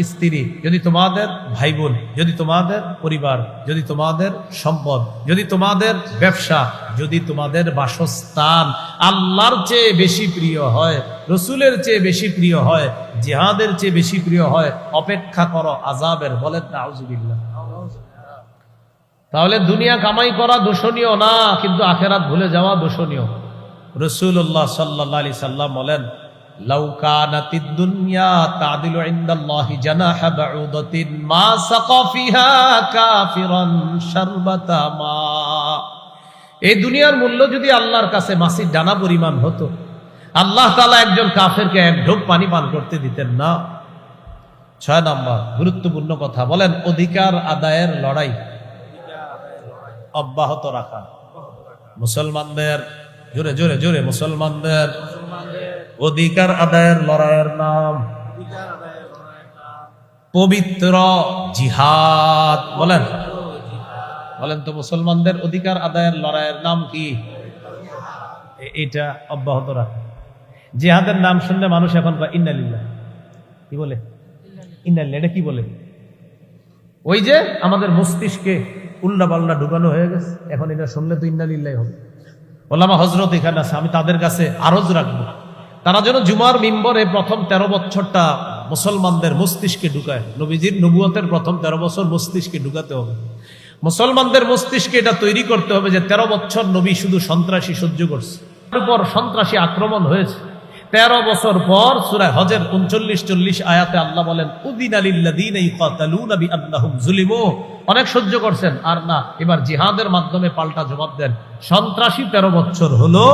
স্ত্রী, যদি তোমাদের ভাই বোন, যদি তোমাদের পরিবার, যদি তোমাদের সম্পদ, যদি তোমাদের ব্যবসা, যদি তোমাদের বাসস্থান আল্লাহর চেয়ে বেশি প্রিয় হয়, রসুলের চেয়ে বেশি প্রিয় হয়, জিহাদের চেয়ে বেশি প্রিয় হয়, অপেক্ষা করো আযাবের। বলেন নাউযুবিল্লাহ। তাহলে দুনিয়া কামাই করা দোষণীয় না, কিন্তু আখেরাত ভুলে যাওয়া দোষণীয়। রাসূলুল্লাহ সাল্লাল্লাহু আলাইহি সাল্লাম বলেন, লাউ কানাতিদ দুনিয়া তাদিলু ইনদাল্লাহি জানাহা বাউদাতিন মা সাকা ফিহা কাফিরান শারবাতা মা। এই দুনিয়ার মূল্য যদি আল্লাহর কাছে মাছির ডানা পরিমাণ হতো, আল্লাহ তাআলা একজন কাফেরকে এক ঢোক পানি পান করতে দিতেন না। 6 নাম্বার গুরুত্বপূর্ণ কথা, বলেন অধিকার আদায়ের লড়াই অব্যাহত রাখা। মুসলমানদের জোরে জোরে জোরে, মুসলমানদের অধিকার আদায়ের লড়াইয়ের নাম পবিত্র জিহাদ। বলেন বলেন তো, মুসলমানদের অধিকার আদায়ের লড়াইয়ের নাম কি? এটা অব্যাহত রাখা। জিহাদের নাম শুনলে মানুষ এখন ইন্না লিল্লাহ, কি বলে? ইন্না লিল্লাহ, এটা কি বলে? ওই যে আমাদের মস্তিষ্কে উল্লা পাল্লা ঢুকানো হয়ে গেছে, এখন এটা শুনলে তো ইন্না লিল্লাহ হবে। ওলামা হযরত এখানে আছে, আমি তাদের কাছে আরজ রাখবো, তারা যেন জুমার মিম্বরে প্রথম 13 বছরটা মুসলমানদের মস্তিষ্কে ঢুকায়। নবীজির নবুয়তের প্রথম 13 বছর মস্তিষ্কে ঢুকাতে হবে। মুসলমানদের মস্তিষ্কে এটা তৈরি করতে হবে যে 13 বছর নবী শুধু সন্ত্রাসী সহ্য করছে, তার উপর সন্ত্রাসী আক্রমণ হয়েছে। 13 বছর পর সূরা হজের 39-40 আয়াতে আল্লাহ বলেন, উযিনা লিল্লাযীনা ইউকাতালুনা বিআন্নাহুম যুলিমু। অনেক সহ্য করছেন, আর না, এবার জিহাদের মাধ্যমে পাল্টা জবাব দেন। সন্ত্রাসী 13 বছর হলো,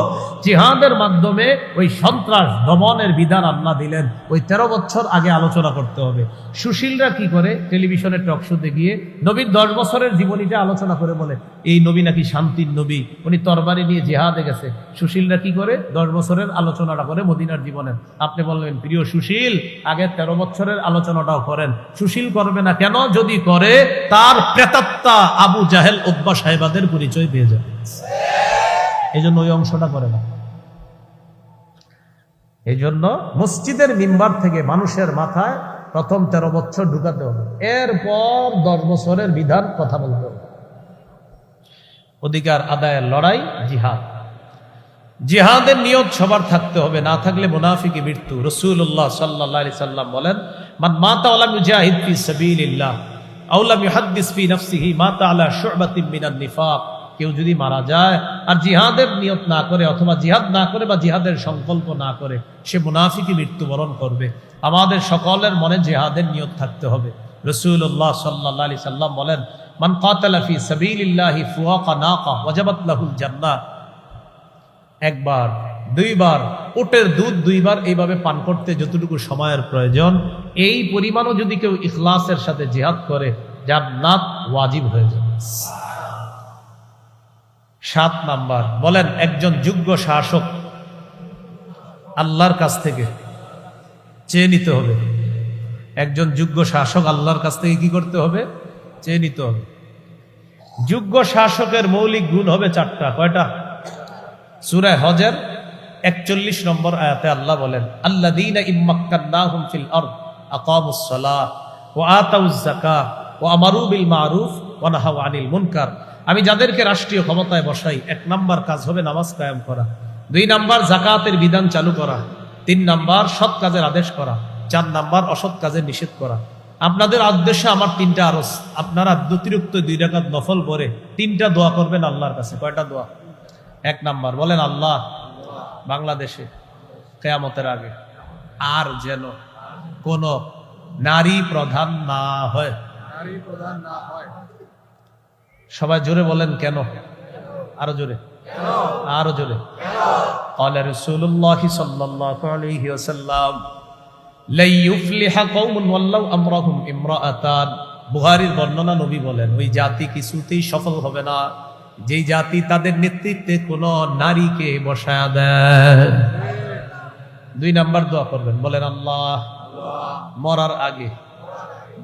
জিহাদের মাধ্যমে ওই সন্ত্রাস দমনের বিধান আল্লাহ দিলেন। ওই 13 বছর আগে আলোচনা করতে হবে। সুশীলরা কি করে, টেলিভিশনের টক শোতে গিয়ে নবীর 10 বছরের জীবনীটা আলোচনা করে বলে এই নবী নাকি শান্তির নবী, উনি তরবারি নিয়ে জিহাদে গেছে। সুশীলরা কি করে, 10 বছরের আলোচনাটা করে মদিনার জীবনের। আপনি বলবেন, প্রিয় সুশীল, আগে 13 বছরের আলোচনাটাও করেন। সুশীল করবে না কেন? যদি করে তার প্রেতাত্মা আবু জাহেল উতবা সাহেবাদের পরিচয় পেয়ে যাবে। এই জন্য ওই অংশটা করে না। এই জন্য মসজিদের মিম্বার থেকে মানুষের মাথায় প্রথম 13 বছর ঢুকাতে হবে, এরপর 10 বছরের বিধান কথা বলতে হবে। অধিকার আদায়ের লড়াই জিহাদ। জিহাদের নিয়ত সবার থাকতে হবে, না থাকলে মুনাফিকি মৃত্যু। রাসূলুল্লাহ সাল্লাল্লাহু আলাইহি সাল্লাম বলেন, মান মাতা ওয়া লাম ইউজাহিদ ফি সাবিলিল্লাহ আও লাম ইউহাদ্দিস ফি নাফসিহি মাতা আলা শু'বাতিন মিনান নিফাক। কেউ যদি মারা যায় আর জিহাদের নিয়ত না করে, অথবা জিহাদ না করে বা জিহাদের সংকল্প না করে, সে মুনাফিকি মৃত্যুবরণ করবে। আমাদের সকলের মনে জিহাদের নিয়ত থাকতে হবে। রাসূলুল্লাহ সাল্লাল্লাহু আলাইহি সাল্লাম বলেন, মান কাতালা ফি সাবিলিল্লাহি ফুওয়াকা নাকা ওয়াজাবাত লাহুল জান্নাহ। একবার, দুইবার, উটের দুধ 2 বার এইভাবে পান করতে যতটুকু সময়ের প্রয়োজন, এই পরিমাণও যদি কেউ ইখলাসের সাথে জিহাদ করে, জান্নাত ওয়াজিব হয়ে যাবে। 7 নাম্বার, বলেন একজন যোগ্য শাসক আল্লাহর কাছ থেকে চেয়ে নিতে হবে। একজন যোগ্য শাসক আল্লাহর কাছ থেকে কি করতে হবে? চেয়ে নিতে হবে। যোগ্য শাসকের মৌলিক গুণ হবে 4টা। কয়টা? সূরা হজের 41 নম্বর আয়াতে আল্লাহ বলেন, আল্লাযীনা ইম্মাক্কান্নাহুম ফিল আরদ আকামুস সালাহ ওয়া আতাউজ যাকাহ ওয়া আমারু বিল মারুফ ওয়া নাহাউ আনিল মুনকার আমি যাদেরকে রাষ্ট্রীয় ক্ষমতায় বসাই, 1 নাম্বার কাজ হবে নামাজ কায়েম করা, 2 নাম্বার জাকাতের বিধান চালু করা, 3 নাম্বার সৎ কাজের আদেশ করা, 4 নাম্বার অসৎ কাজের নিষেধ করা। আপনাদের উদ্দেশ্যে আমার 3টা আরজ, আপনারা অতিরিক্ত 2 রাকাত নফল পড়ে 3টা দোয়া করবেন আল্লাহর কাছে। কয়টা দোয়া? 1 নাম্বার বলেন, আল্লাহ বাংলাদেশে কিয়ামতের আগে আর যেন কোন নারী প্রধান না হয়। সবাই জোরে বলেন কেন? আরো জোরে, আরো জোরে। قال رسول الله صلى الله عليه وسلم لا يفلح قوم ولو امرهم امرأتان। বুখারীর বর্ণনা, নবী বলেন ওই জাতি কিছুতেই সফল হবে না যেই জাতি তাদের নেতৃত্বে কোন নারীকে বসায়া দেয়। 2 নাম্বার দোয়া করবেন, বলেন আল্লাহ মরার আগে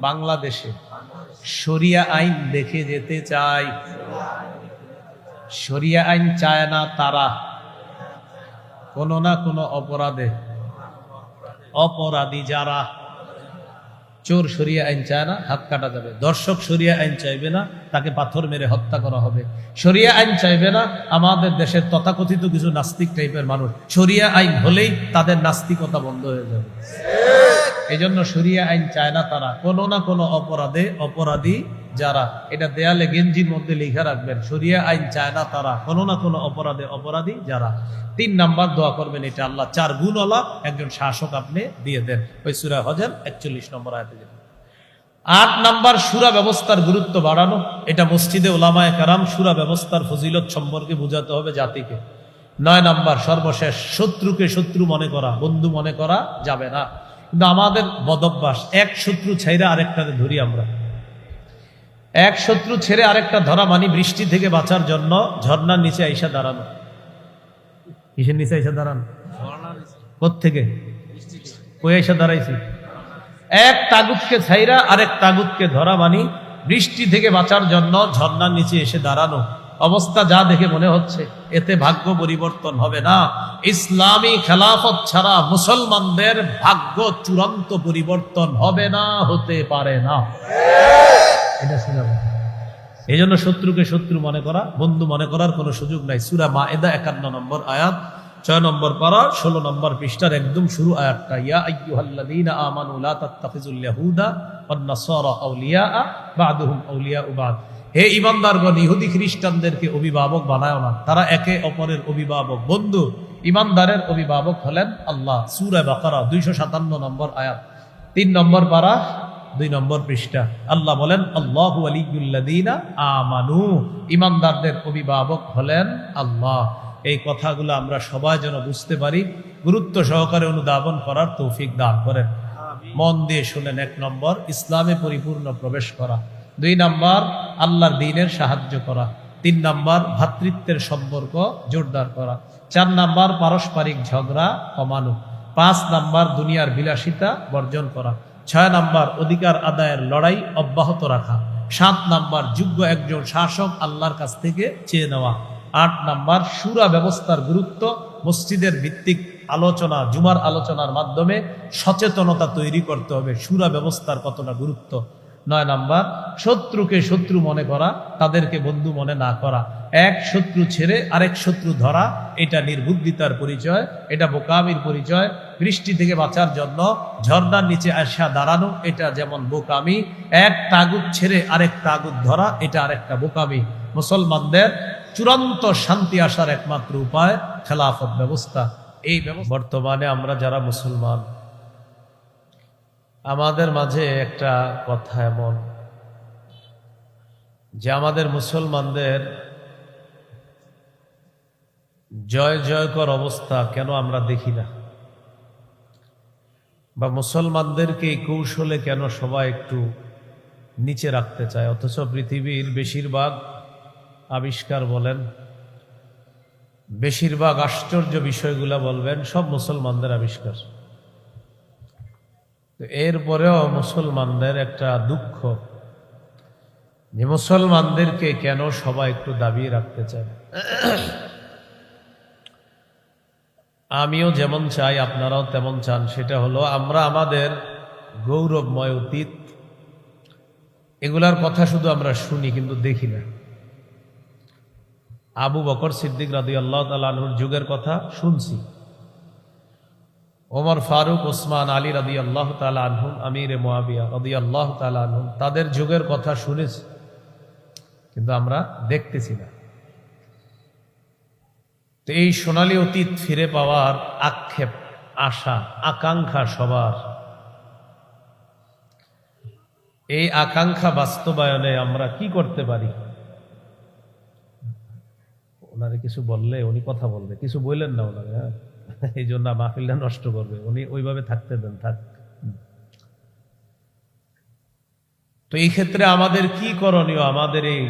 বাংলাদেশে শরিয়া আইন দেখে যেতে চাই। শরিয়া আইন চায় না তারা কোন না কোন অপরাধে, অপরাধী যারা, চোর শরিয়া আইন চায় না, হাত কাটা যাবে। দর্শক শরিয়া আইন চাইবে না, তাকে পাথর মেরে হত্যা করা হবে। শরিয়া আইন চাইবে না আমাদের দেশের তথাকথিত কিছু নাস্তিক টাইপের মানুষ, শরিয়া আইন হলেই তাদের নাস্তিকতা বন্ধ হয়ে যাবে। এই জন্য শরিয়া আইন চায় না তারা কোন না কোন অপরাধে অপরাধী যারা। এটা দেয়ালে গেঞ্জির মধ্যে লিখে রাখবেন, শরিয়া আইন চায় না তারা কোন না কোন অপরাধে অপরাধী যারা। 3 নাম্বার দোয়া করবেন, এটা আল্লাহ 4 গুণওয়ালা একজন শাসক আপনি দিয়ে দেন। ওই সূরা হজের 41 নম্বর আয়াতে। 8 নাম্বার সূরা ব্যবস্থার গুরুত্ব বাড়ানো। এটা মসজিদে উলামায়ে কেরাম সূরা ব্যবস্থার ফজিলত সম্পর্কে বুঝাতে হবে জাতিকে। 9 নাম্বার সর্বশেষ, শত্রুকে শত্রু মনে করা, বন্ধু মনে করা যাবে না। কিন্তু আমাদের বদভ্যাস, এক শত্রু ছেড়ে আরেকটাতে ধরি আমরা। এক শত্রু ছেড়ে আরেকটা ধরা মানে বৃষ্টি থেকে বাঁচার জন্য ঝর্ণার নিচে আইসা দাঁড়ানো। কিসের নিচে আইসা দাঁড়ানো? কোত্থেকে? কই আইসা দাঁড়াইছি? এক তাগুতকে ছাইরা আরেক তাগুতকে ধরা মানে বৃষ্টি থেকে বাঁচার জন্য ঝর্ণার নিচে এসে দাঁড়ানো। অবস্থা যা দেখে মনে হচ্ছে এতে ভাগ্য পরিবর্তন হবে না। ইসলামী খেলাফত ছাড়া মুসলমানদের ভাগ্য চূড়ান্ত পরিবর্তন হবে না, হতে পারে না। এটা শুনাবো। এই জন্য শত্রুকে শত্রু মনে করা, বন্ধু মনে করার কোনো সুযোগ নাই। সূরা মায়েদা 51 নম্বর আয়াত, 6 নম্বর পারা, 16 নম্বর পৃষ্ঠার একদম শুরু আয়াতটা, ইয়া আইয়ুহাল্লাযীনা আমানু লা তাত্তাখিযুল ইয়াহুদা ওয়ান নাসারা আউলিয়া বা'দুহুম আউলিয়াউ বা'দ। হে ঈমানদারগণ, ইহুদি খ্রিস্টানদেরকে অভিভাবক বানায়ো না, তারা একে অপরের অভিভাবক, বন্ধু। ঈমানদারের অভিভাবক হলেন আল্লাহ। সূরা বাকারা 257 নম্বর আয়াত, 3 নম্বর পারা, 2 নম্বর পৃষ্ঠা। আল্লাহ বলেন আল্লাহু ওয়ালিয়্যুল্লাযীনা আমানু, ঈমানদারদের অভিভাবক হলেন আল্লাহ। এই কথাগুলো আমরা সবাই যেন বুঝতে পারি, গুরুত্ব সহকারে অনুধাবন করার তৌফিক দান করেন। মন দিয়ে শুনেন। 1 নম্বর ইসলামে পরিপূর্ণ প্রবেশ করা, 2 নম্বর আল্লাহর দ্বীনের সাহায্য করা, 3 নম্বর ভ্রাতৃত্বের সম্পর্ক জোরদার করা, 4 নম্বর পারস্পরিক ঝগড়া কমানো, 5 নম্বর দুনিয়ার বিলাসিতা বর্জন করা, 6 নম্বর অধিকার আদায়ের লড়াই অব্যাহত রাখা, 7 নম্বর যোগ্য একজন শাসক আল্লাহর কাছ থেকে চেয়ে নেওয়া, 8 নম্বর শুরা ব্যবস্থার গুরুত্ব, মসজিদের ভিত্তিক আলোচনা, জুমার আলোচনার মাধ্যমে সচেতনতা তৈরি করতে হবে শুরা ব্যবস্থার কতটা গুরুত্ব। 9 নম্বর শত্রুকে শত্রু মনে করা, তাদেরকে বন্ধু মনে না করা। এক শত্রু ছেড়ে আরেক শত্রু ধরা, এটা নির্বুদ্ধিতার পরিচয়, এটা বোকামির পরিচয়। বৃষ্টি থেকে বাঁচার জন্য ঝর্ণার নিচে আসা দাঁড়ানো, এটা যেমন বোকামি। এক তাগুত ছেড়ে আরেক তাগুত ধরা, এটা আরেকটা বোকামি। মুসলমানদের চূড়ান্ত শান্তি আসার একমাত্র উপায় খেলাফত ব্যবস্থা। এই বর্তমানে আমরা যারা মুসলমান, আমাদের মাঝে একটা কথা এমন যে আমাদের মুসলমানদের জয় জয়কর অবস্থা কেন আমরা দেখি না, বা মুসলমানদেরকে এই কৌশলে কেন সবাই একটু নিচে রাখতে চায়, অথচ পৃথিবীর বেশিরভাগ আবিষ্কার বলেন, বেশিরভাগ আশ্চর্য বিষয়গুলা বলবেন সব মুসলমানদের আবিষ্কার। তো এরপরেও মুসলমানদের একটা দুঃখ যে মুসলমানদেরকে কেন সবাই একটু দাবিয়ে রাখতে চায়। আমিও যেমন চাই আপনারাও তেমন চান, সেটা হলো আমরা আমাদের গৌরবময় অতীত এগুলার কথা শুধু আমরা শুনি কিন্তু দেখি না। আবু বকর সিদ্দিক রাদিয়াল্লাহু তাআলা আনহুর যুগের কথা শুনছি, ওমর ফারুক, ওসমান, আলী রাদিয়াল্লাহু তাআলা আনহুম, আমিরে মুয়াবিয়া রাদিয়াল্লাহু তাআলা আনহুম, তাদের যুগের কথা শুনেছি, কিন্তু আমরা দেখতেছি না। তো এই সোনালী অতীত ফিরে পাওয়ার আক্ষেপ, আশা, আকাঙ্ক্ষা সবার। এই আকাঙ্ক্ষা বাস্তবায়নে আমরা কি করতে পারি? ওনারে কিছু বললে উনি কথা বলবে, কিছু বললেন না ওনারে, হ্যাঁ, এই জন্য মাহফিলটা নষ্ট করবে, উনি ওইভাবে থাকতে দেন, থাক। তো এই ক্ষেত্রে আমাদের কি করণীয়? আমাদের এই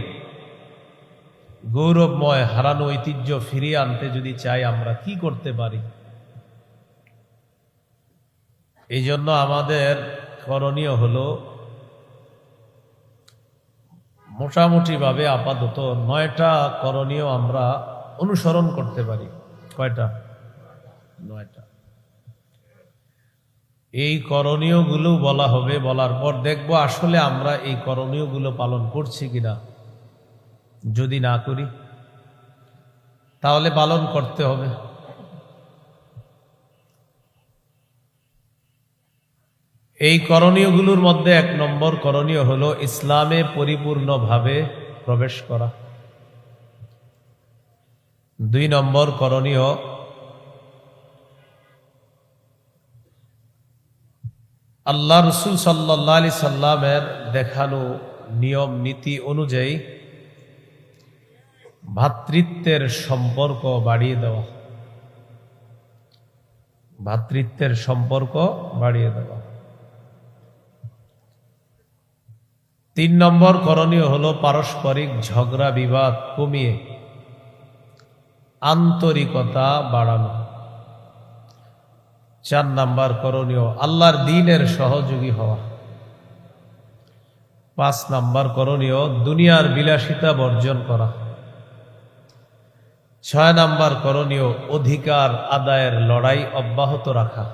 গৌরবময় হারানো ঐতিহ্য ফিরিয়ে আনতে যদি চাই, আমরা কি করতে পারি? এই জন্য আমাদের করণীয় হলো মোটামুটি ভাবে আপাতত 9টা করণীয় আমরা অনুসরণ করতে পারি। কয়টা? 9টা। এই করণীয়গুলো বলা হবে, বলার পর দেখব আসলে আমরা এই করণীয়গুলো পালন করছি কিনা। যদি না করি তাহলে পালন করতে হবে। এই করণীয়গুলোর মধ্যে 1 নম্বর করণীয় হলো ইসলামে পরিপূর্ণভাবে প্রবেশ করা। 2 নম্বর করণীয় আল্লাহ রসুল সাল্লাল্লাহু আলাইহি সাল্লামের দেখানো নিয়ম নীতি অনুযায়ী ভ্রাতৃত্বের সম্পর্ক বাড়িয়ে দেওয়া। ভ্রাতৃত্বের সম্পর্ক বাড়িয়ে দেওয়া। 3 নম্বর করণীয় হলো পারস্পরিক ঝগড়া বিবাদ কমিয়ে আন্তরিকতা বাড়ানো। 4 নম্বর করণীয় আল্লাহর দ্বীনের সহযোগী হওয়া। 5 নম্বর করণীয় দুনিয়ার বিলাসিতা বর্জন করা। 6 নম্বর করণীয় অধিকার আদায়ের লড়াই অব্যাহত রাখা।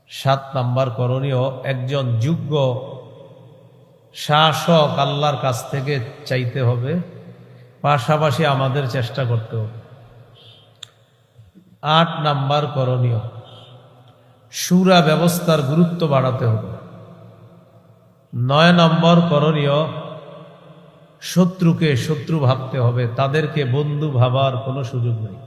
7 নম্বর করণীয় একজন যোগ্য শাসক আল্লাহর কাছ থেকে চাইতে হবে, পাশাপাশি আমাদের চেষ্টা করতে হবে। 8 নম্বর করণীয় শুরা ব্যবস্থার গুরুত্ব বাড়াতে হবে। 9 নম্বর করণীয় শত্রুকে শত্রু ভাবতে হবে, তাদেরকে বন্ধু ভাবার কোনো সুযোগ নেই।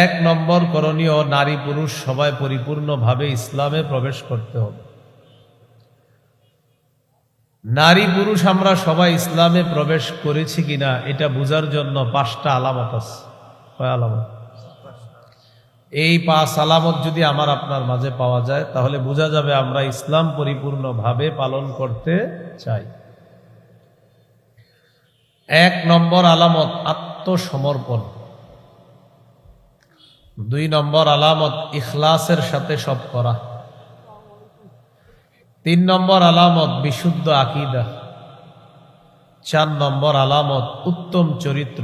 1 নম্বর করণীয় নারী পুরুষ সবাই পরিপূর্ণভাবে ইসলামে প্রবেশ করতে হবে। নারী পুরুষ আমরা সবাই ইসলামে প্রবেশ করেছি কিনা এটা বোঝার জন্য 5টা আলামত আছে। কয় আলামত? এই 5 আলামত যদি আমার আপনার মাঝে পাওয়া যায় তাহলে বোঝা যাবে আমরা ইসলাম পরিপূর্ণভাবে পালন করতে চাই। 1 নম্বর আলামত আত্মসমর্পণ। 2 নম্বর আলামত ইখলাসের সাথে সব করা। 3 নম্বর আলামত বিশুদ্ধ আকীদা। 4 নম্বর আলামত উত্তম চরিত্র।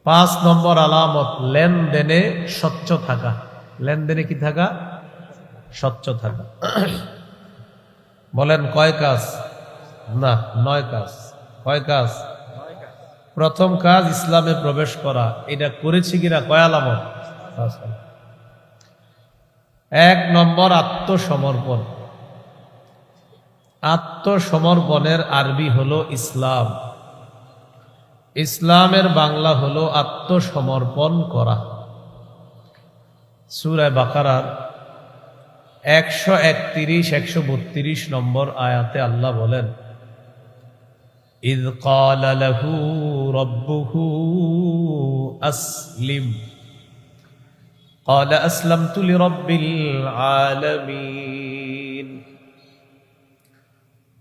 5 নম্বর আলামত লেনদেনে স্বচ্ছ থাকা। লেনদেনে কি থাকা? স্বচ্ছ থাকা। বলেন কয় কাজ? না, 9 কাজ। কয় কাজ? প্রথম কাজ ইসলামে প্রবেশ করা। এটা করেছি কিনা? কয় আলামত? 1 নম্বর আত্মসমর্পণ। আত্মসমর্পণের আরবি হলো ইসলাম। ইসলামের বাংলা হলো আত্মসমর্পণ করা। সূরা বাকারার 131-132 নম্বর আয়াতে আল্লাহ বলেন, ইয ক্বালা লাহু রাব্বুহু আসলিম ক্বালা আসলামতু লিরাব্বিল আলামিন।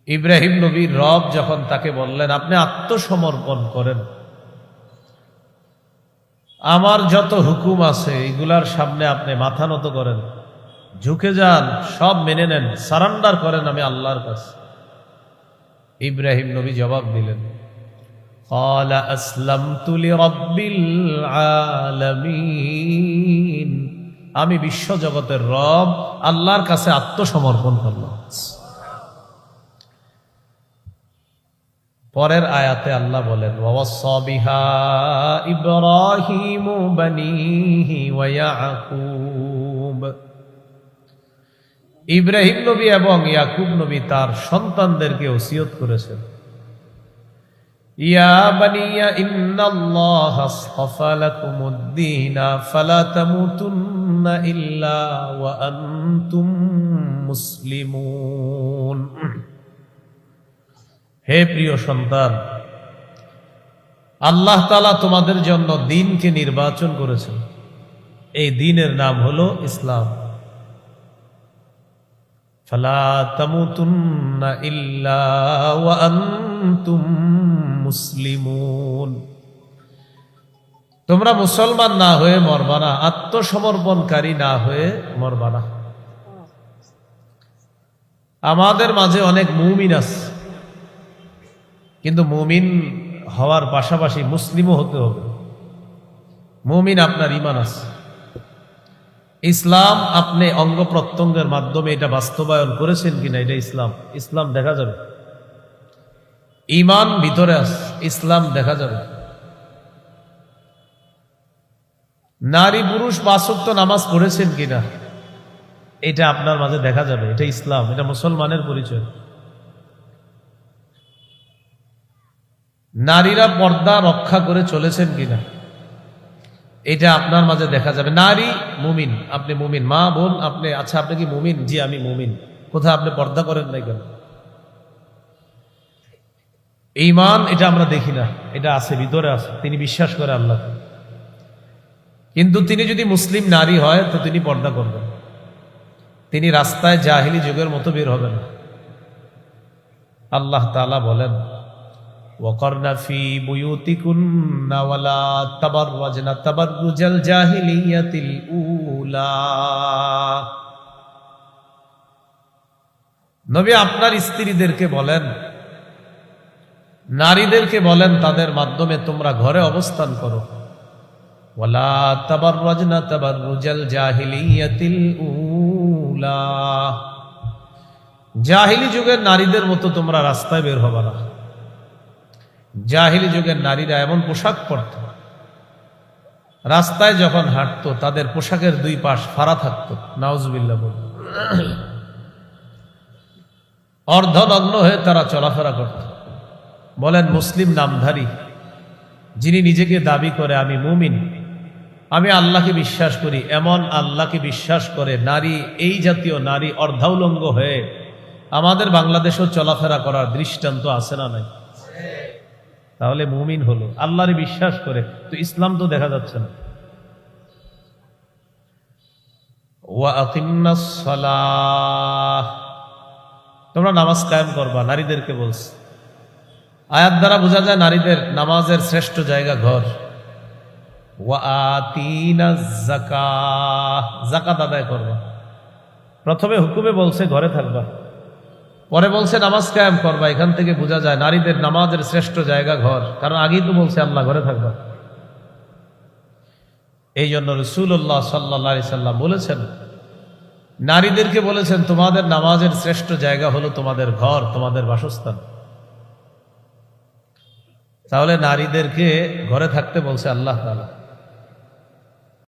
ইব্রাহিম নবীর রব যখন তাকে বললেন আপনি আত্মসমর্পণ করেন, আমার যত হুকুম আছে এগুলার সামনে আপনি মাথা নত করেন, ঝুঁকে যান, সব মেনে নেন, সারেন্ডার করেন আমি আল্লাহর কাছে। ইব্রাহিম নবী জবাব দিলেন, ক্বালা আসলামতু লিরাব্বিল আলামিন, আমি বিশ্ব জগতের রব আল্লাহর কাছে আত্মসমর্পণ করলাম। পরের আয়াতে আল্লাহ বলেন ওয়াসাসা বিহা ইব্রাহিমু বানিহি ওয়া ইয়াকুব, ইব্রাহিম নবী এবং ইয়াকুব নবী তার সন্তানদেরকে ওসিয়ত করেছেন, ইয়া বানিয়া ইন্নাল্লাহা আসতাফা লাকুমুদ-দীনা ফালা তামুতুন্না ইল্লা ওয়া আনতুম মুসলিমুন। হে প্রিয় সন্তান, আল্লাহ তাআলা তোমাদের জন্য দ্বীনকে নির্বাচন করেছেন। এই দ্বীনের নাম হলো ইসলাম। ফালা তামুতুন্না ইল্লা ওয়া আনতুম মুসলিমুন। তোমরা মুসলমান না হয়ে মরবা না, আত্মসমর্পণকারী না হয়ে মরবা না। আমাদের মাঝে অনেক মুমিন আছে, কিন্তু মুমিন হওয়ার পাশাপাশি মুসলিমও হতে হবে। মুমিন আপনার ঈমান আছে, ইসলাম আপনি অঙ্গ প্রত্যঙ্গের মাধ্যমে এটা বাস্তবায়ন করেছেন কিনা, এটা ইসলাম। ইসলাম দেখা যাবে। ঈমান ভিতরে আছে, ইসলাম দেখা যাবে। নারী পুরুষ ৫ ওয়াক্ত নামাজ পড়েছেন কিনা, এটা আপনার মাঝে দেখা যাবে। এটা ইসলাম, এটা মুসলমানের পরিচয়। নারীরা পর্দা রক্ষা করে চলেছেন কিনা, এটা আপনার মাঝে দেখা যাবে। নারী মুমিন, আপনি মুমিন। মা বোন আপনি, আচ্ছা আপনি কি মুমিন? জি আমি মুমিন। কোথায় আপনি পর্দা করেন নাই কেন? ঈমান এটা আমরা দেখি না, এটা আছে, ভিতরে আছে। তিনি বিশ্বাস করে আল্লাহ, কিন্তু তিনি যদি মুসলিম নারী হয় তো তিনি পর্দা করবেন। তিনি রাস্তায় জাহিলি যুগের মতো বের হবেন। আল্লাহ তাআলা বলেন ওয়াকারনা ফি বুয়ুতিকুন্না ওয়ালা তাবাররাজনা তাবাররুজাল জাহিলিয়াতিল উলা। নবী আপনার স্ত্রীদেরকে বলেন, নারীদেরকে বলেন তাদের মাধ্যমে তোমরা ঘরে অবস্থান করো। ওয়ালা তাবাররাজনা তাবাররুজাল জাহিলিয়াতিল উলা। জাহিলি যুগের নারীদের মতো তোমরা রাস্তায় বের হবে না। জাহিলি যুগের নারীরা এমন পোশাক পরত, রাস্তায় যখন হাঁটতো তাদের পোশাকের দুই পাশ ফাড়া থাকতো। নাউজুবিল্লাহ বলুন। অর্ধনগ্ন হয়ে তারা চলাফেরা করত। বলেন মুসলিম নামধারী যিনি নিজেকে দাবি করে আমি মুমিন, আমি আল্লাহকে বিশ্বাস করি, এমন আল্লাহকে বিশ্বাস করে নারী, এই জাতীয় নারী অর্ধাউলঙ্গ হয়ে আমাদের বাংলাদেশেও চলাফেরা করার দৃষ্টান্ত আছে না নাই? তাহলে মুমিন হলো, আল্লাহরে বিশ্বাস করে। তো ইসলাম তো দেখা যাচ্ছে না। ওয়া আকিমনাস সালাহ, তোমরা নামাজ কায়েম করবা, নারীদেরকে বলছে। আয়াত দ্বারা বোঝা যায় নারীদের নামাজের শ্রেষ্ঠ জায়গা ঘর। ওয়া আতিনাজ যাকাহ, যাকাত আদায় করবা। প্রথমে হুকুমে বলছে ঘরে থাকবা, পরে বলছে নামাজ কায়েম করবা। এখান থেকে বোঝা যায় নারীদের নামাজের শ্রেষ্ঠ জায়গা ঘর, কারণ আগেই তো বলছে আল্লাহ ঘরে থাকবা। এই জন্য রাসূলুল্লাহ সাল্লাল্লাহু আলাইহি সাল্লাম বলেছেন, নারীদেরকে বলেছেন তোমাদের নামাজের শ্রেষ্ঠ জায়গা হলো তোমাদের ঘর, তোমাদের বাসস্থান। তাহলে নারীদেরকে ঘরে থাকতে বলছে আল্লাহ তাআলা।